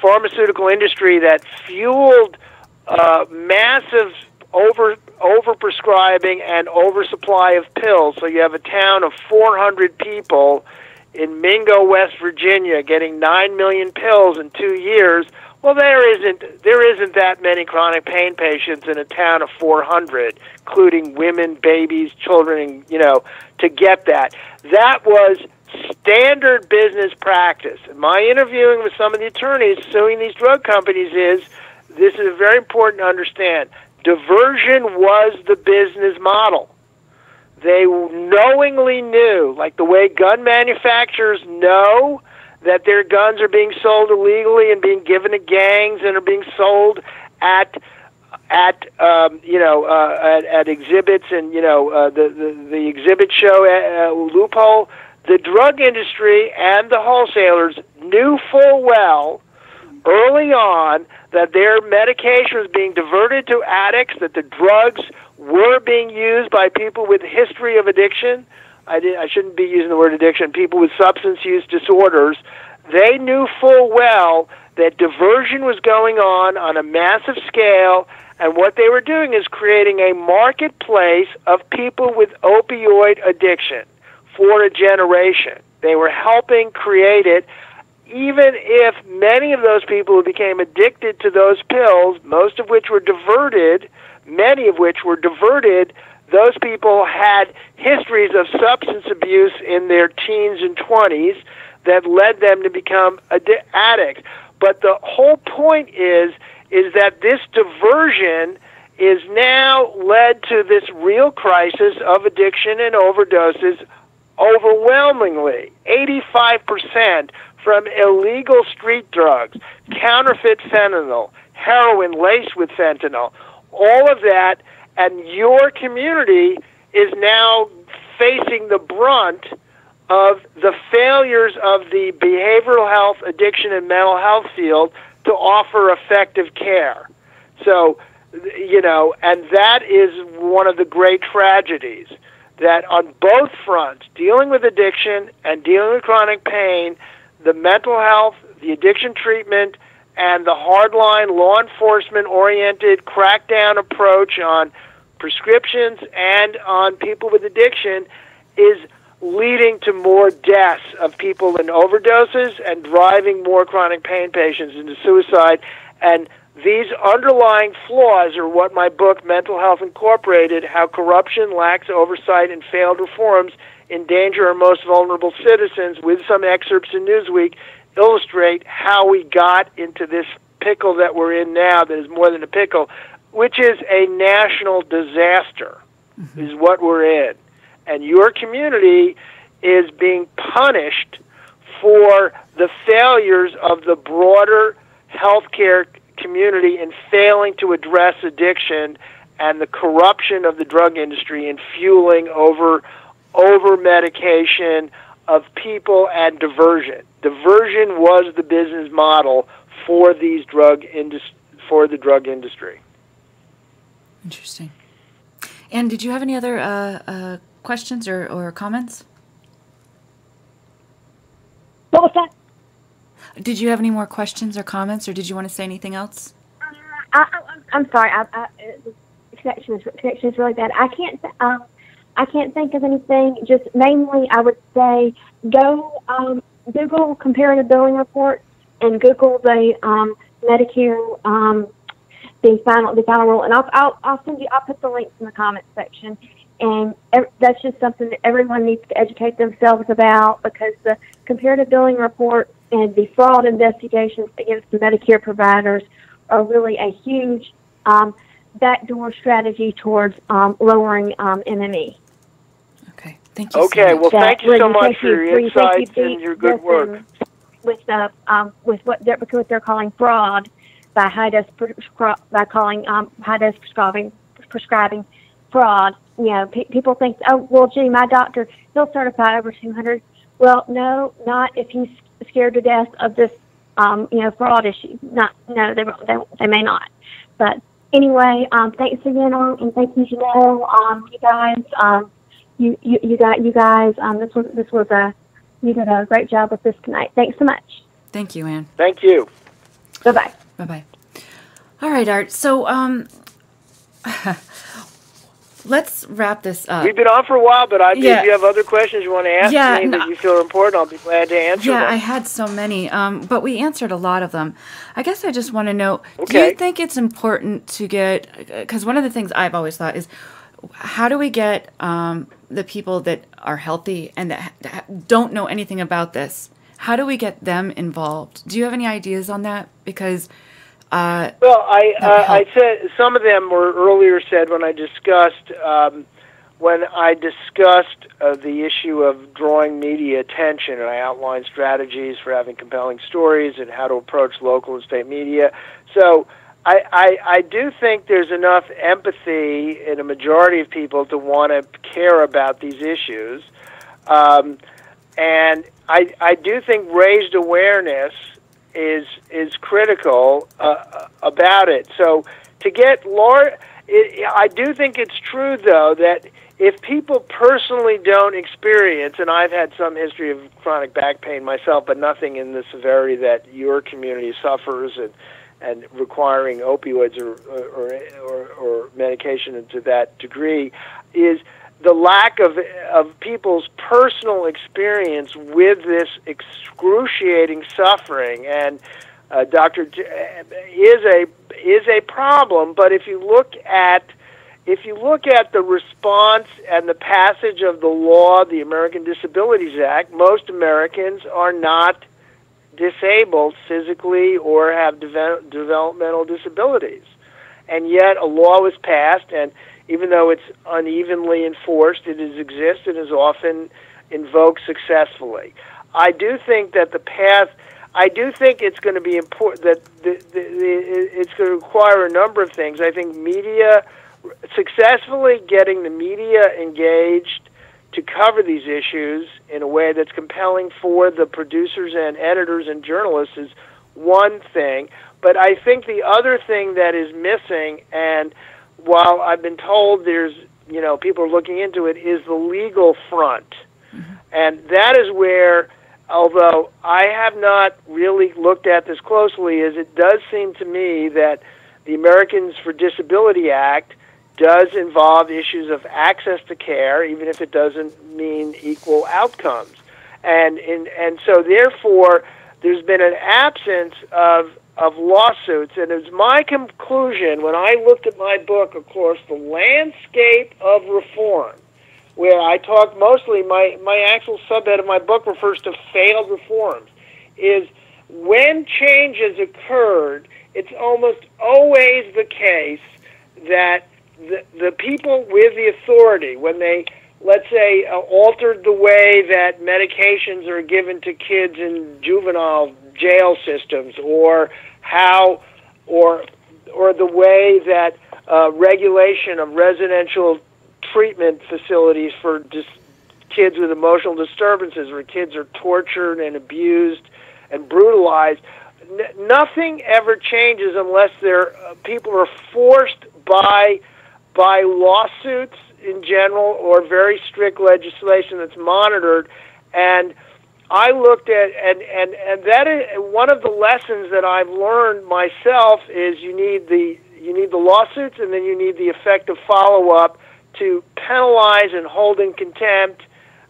pharmaceutical industry that fueled massive overprescribing and oversupply of pills, so you have a town of 400 people in Mingo, West Virginia, getting 9 million pills in 2 years. Well, there isn't that many chronic pain patients in a town of 400, including women, babies, children, to get that. That was standard business practice. And my interviewing with some of the attorneys suing these drug companies this is very important to understand. Diversion was the business model. They knowingly knew, like the way gun manufacturers know that their guns are being sold illegally and being given to gangs and are being sold at exhibits and the exhibit show loophole. The drug industry and the wholesalers knew full well early on that their medication was being diverted to addicts, that the drugs were being used by people with a history of addiction. I shouldn't be using the word addiction, people with substance use disorders. They knew full well that diversion was going on a massive scale, And what they were doing is creating a marketplace of people with opioid addiction for a generation. They were helping create it, even if many of those people who became addicted to those pills, most of which were diverted, many of which were diverted, those people had histories of substance abuse in their teens and 20s that led them to become addicts. But the whole point is that this diversion is now led to this real crisis of addiction and overdoses overwhelmingly. 85% from illegal street drugs, counterfeit fentanyl, heroin laced with fentanyl, all of that, and your community is now facing the brunt of the failures of the behavioral health, addiction, and mental health field to offer effective care. So, and that is one of the great tragedies, that on both fronts, dealing with addiction and dealing with chronic pain, the mental health, the addiction treatment, and the hardline law enforcement-oriented crackdown approach on prescriptions and on people with addiction is leading to more deaths of people in overdoses and driving more chronic pain patients into suicide. And these underlying flaws are what my book, Mental Health Incorporated, How Corruption, Lacks Oversight, and Failed Reforms Endanger Our Most Vulnerable Citizens, with some excerpts in Newsweek, illustrate how we got into this pickle that we're in now that is more than a pickle, which is a national disaster, is what we're in. And your community is being punished for the failures of the broader healthcare community in failing to address addiction and the corruption of the drug industry in fueling over medication of people and diversion. Diversion was the business model for the drug industry. Interesting. And did you have any other questions or comments? What was that? Did you have any more questions or comments, or did you want to say anything else? I'm sorry. Connection is really bad. I can't think of anything. Just mainly, I would say go Google comparative billing reports and Google the Medicare the final rule, and I'll send you. I'll put the links in the comments section. And that's just something that everyone needs to educate themselves about, because the comparative billing reports and the fraud investigations against the Medicare providers are really a huge backdoor strategy towards lowering MME. Okay, thank you. Okay, so much. well, thank you so much for your insights and your good work. With what they're calling fraud by calling high dose prescribing fraud. People think, oh, well, gee, my doctor, he'll certify over 200. Well, no, not if he's scared to death of this, fraud issue. No, they may not. But anyway, thanks again, and thank you, Janelle. You guys. You did a great job with this tonight. Thanks so much. Thank you, Ann. Thank you. Bye-bye. Bye-bye. All right, Art. So, let's wrap this up. We've been on for a while, but if you have other questions you want to ask me that you feel are important, I'll be glad to answer them. Yeah, I had so many, but we answered a lot of them. I guess I just want to know, do you think it's important to get, because one of the things I've always thought is, how do we get the people that are healthy and that don't know anything about this, how do we get them involved? Do you have any ideas on that? Because I said some of them were earlier said when I discussed the issue of drawing media attention, and I outlined strategies for having compelling stories and how to approach local and state media. So I do think there's enough empathy in a majority of people to want to care about these issues, and I do think raised awareness is critical about it. So to get I do think it's true, though, that if people personally don't experience, and I've had some history of chronic back pain myself, but nothing in the severity that your community suffers, and requiring opioids or medication to that degree, is the lack of people's personal experience with this excruciating suffering. And Dr. is a problem. But if you look at the response and the passage of the law, the American Disabilities Act, most Americans are not disabled physically or have developmental disabilities. And yet a law was passed, and even though it's unevenly enforced, it has existed and is often invoked successfully. I do think that it's going to be important, that it's going to require a number of things. I think successfully getting the media engaged to cover these issues in a way that's compelling for the producers and editors and journalists is one thing. But I think the other thing that is missing, and while I've been told there's, people are looking into it, is the legal front. Mm-hmm. And that is where, although I have not really looked at this closely, is it does seem to me that the Americans for Disability Act does involve issues of access to care, even if it doesn't mean equal outcomes. And so therefore, there's been an absence of lawsuits, and it's my conclusion when I looked at my book, of course, The Landscape of Reform, where I talk mostly, my actual subhead of my book refers to failed reforms, is when change has occurred, it's almost always the case that the people with the authority, when they, let's say, altered the way that medications are given to kids in juvenile jail systems, or the way that regulation of residential treatment facilities for kids with emotional disturbances, where kids are tortured and abused and brutalized. Nothing ever changes unless people are forced by lawsuits in general or very strict legislation that's monitored. And I looked at, and that is one of the lessons that I've learned myself, is you need the lawsuits, and then you need the effective follow-up to penalize and hold in contempt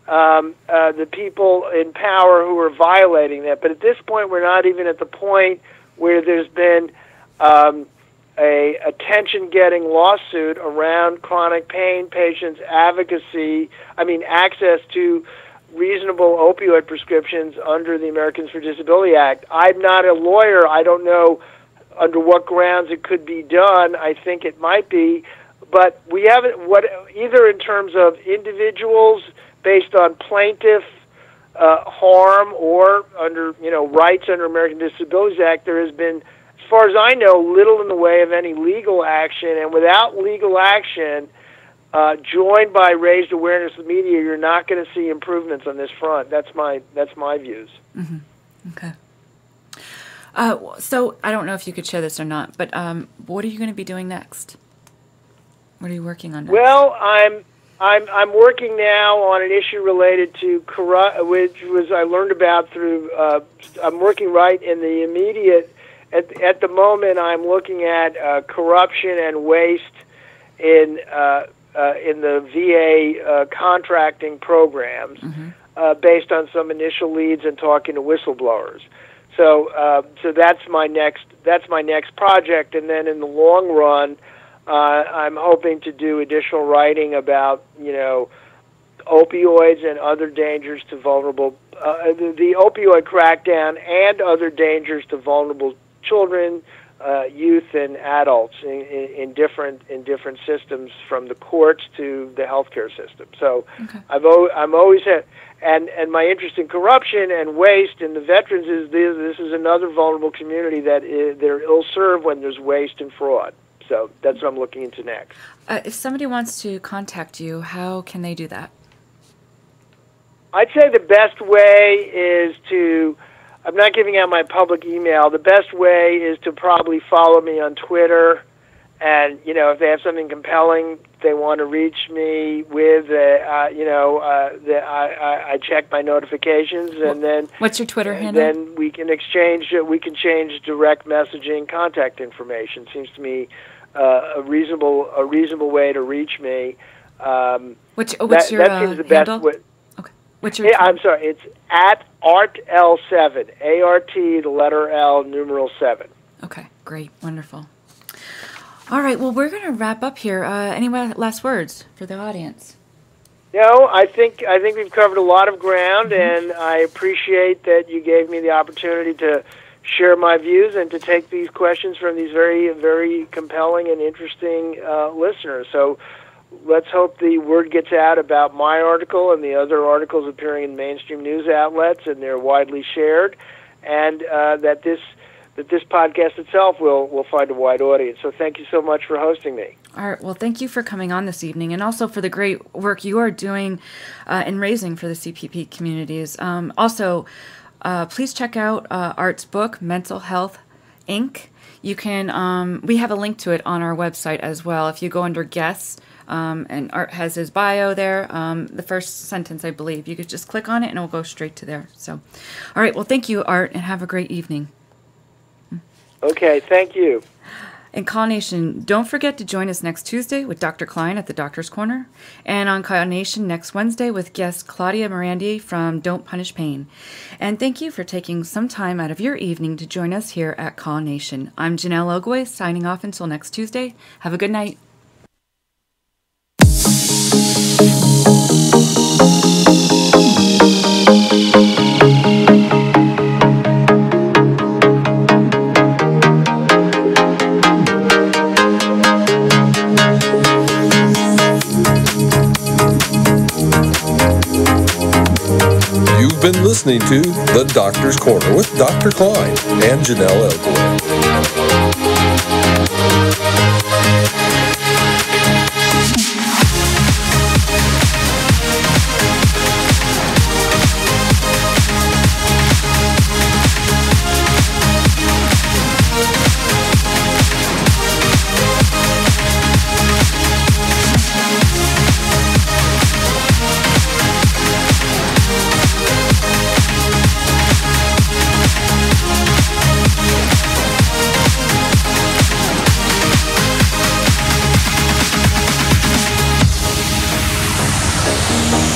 the people in power who are violating that. But at this point, we're not even at the point where there's been a attention-getting lawsuit around chronic pain patients' access to reasonable opioid prescriptions under the Americans for Disability Act. I'm not a lawyer. I don't know under what grounds it could be done. I think it might be, but we haven't, either in terms of individuals based on plaintiff harm or under rights under American Disabilities Act. There has been, as far as I know, little in the way of any legal action, and without legal action joined by raised awareness of the media, you're not going to see improvements on this front. That's my views. Mm-hmm. Okay. So I don't know if you could share this or not, but what are you going to be doing next? What are you working on next? Well, I'm working now on an issue related to which was I learned about through. I'm working right in the immediate. At the moment, I'm looking at corruption and waste in the VA contracting programs, mm-hmm. Based on some initial leads and talking to whistleblowers. So that's my next project, and then in the long run, I'm hoping to do additional writing about opioids and other dangers to vulnerable the opioid crackdown and other dangers to vulnerable children, youth, and adults in different systems, from the courts to the healthcare system. So okay. I'm always had, and my interest in corruption and waste in the veterans is this is another vulnerable community that they're ill-served when there's waste and fraud. So that's what I'm looking into next. If somebody wants to contact you, how can they do that? I'd say the best way is to, I'm not giving out my public email, the best way is to probably follow me on Twitter, and if they have something compelling they want to reach me with, I check my notifications, and then what's your Twitter handle? Then we can exchange. We can change direct messaging contact information. Seems to me a reasonable way to reach me. What's your that seems the best handle? way. Okay. What's your? Yeah, I'm sorry. It's at ArtL7. ART, the letter L, numeral 7. Okay. Great. Wonderful. All right. Well, we're going to wrap up here. Any last words for the audience? No, I think we've covered a lot of ground, and I appreciate that you gave me the opportunity to share my views and to take these questions from these very, very compelling and interesting listeners. So let's hope the word gets out about my article and the other articles appearing in mainstream news outlets, and they're widely shared, and that this podcast itself will find a wide audience. So thank you so much for hosting me. All right. Well, thank you for coming on this evening, and also for the great work you are doing in raising for the CPP communities. Also, please check out Art's book, Mental Health, Inc. You can. We have a link to it on our website as well. If you go under guests, and Art has his bio there, the first sentence, I believe. You could just click on it, and it will go straight to there. So, all right. Well, thank you, Art, and have a great evening. Okay. Thank you. And Call Nation, don't forget to join us next Tuesday with Dr. Klein at the Doctor's Corner, and on Call Nation next Wednesday with guest Claudia Morandi from Don't Punish Pain. And thank you for taking some time out of your evening to join us here at Call Nation. I'm Janelle Ogwe, signing off until next Tuesday. Have a good night. Been listening to The Doctor's Corner with Dr. Klein and Janelle Elgoway.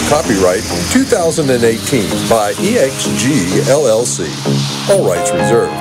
Copyright 2018 by EXG LLC. All rights reserved.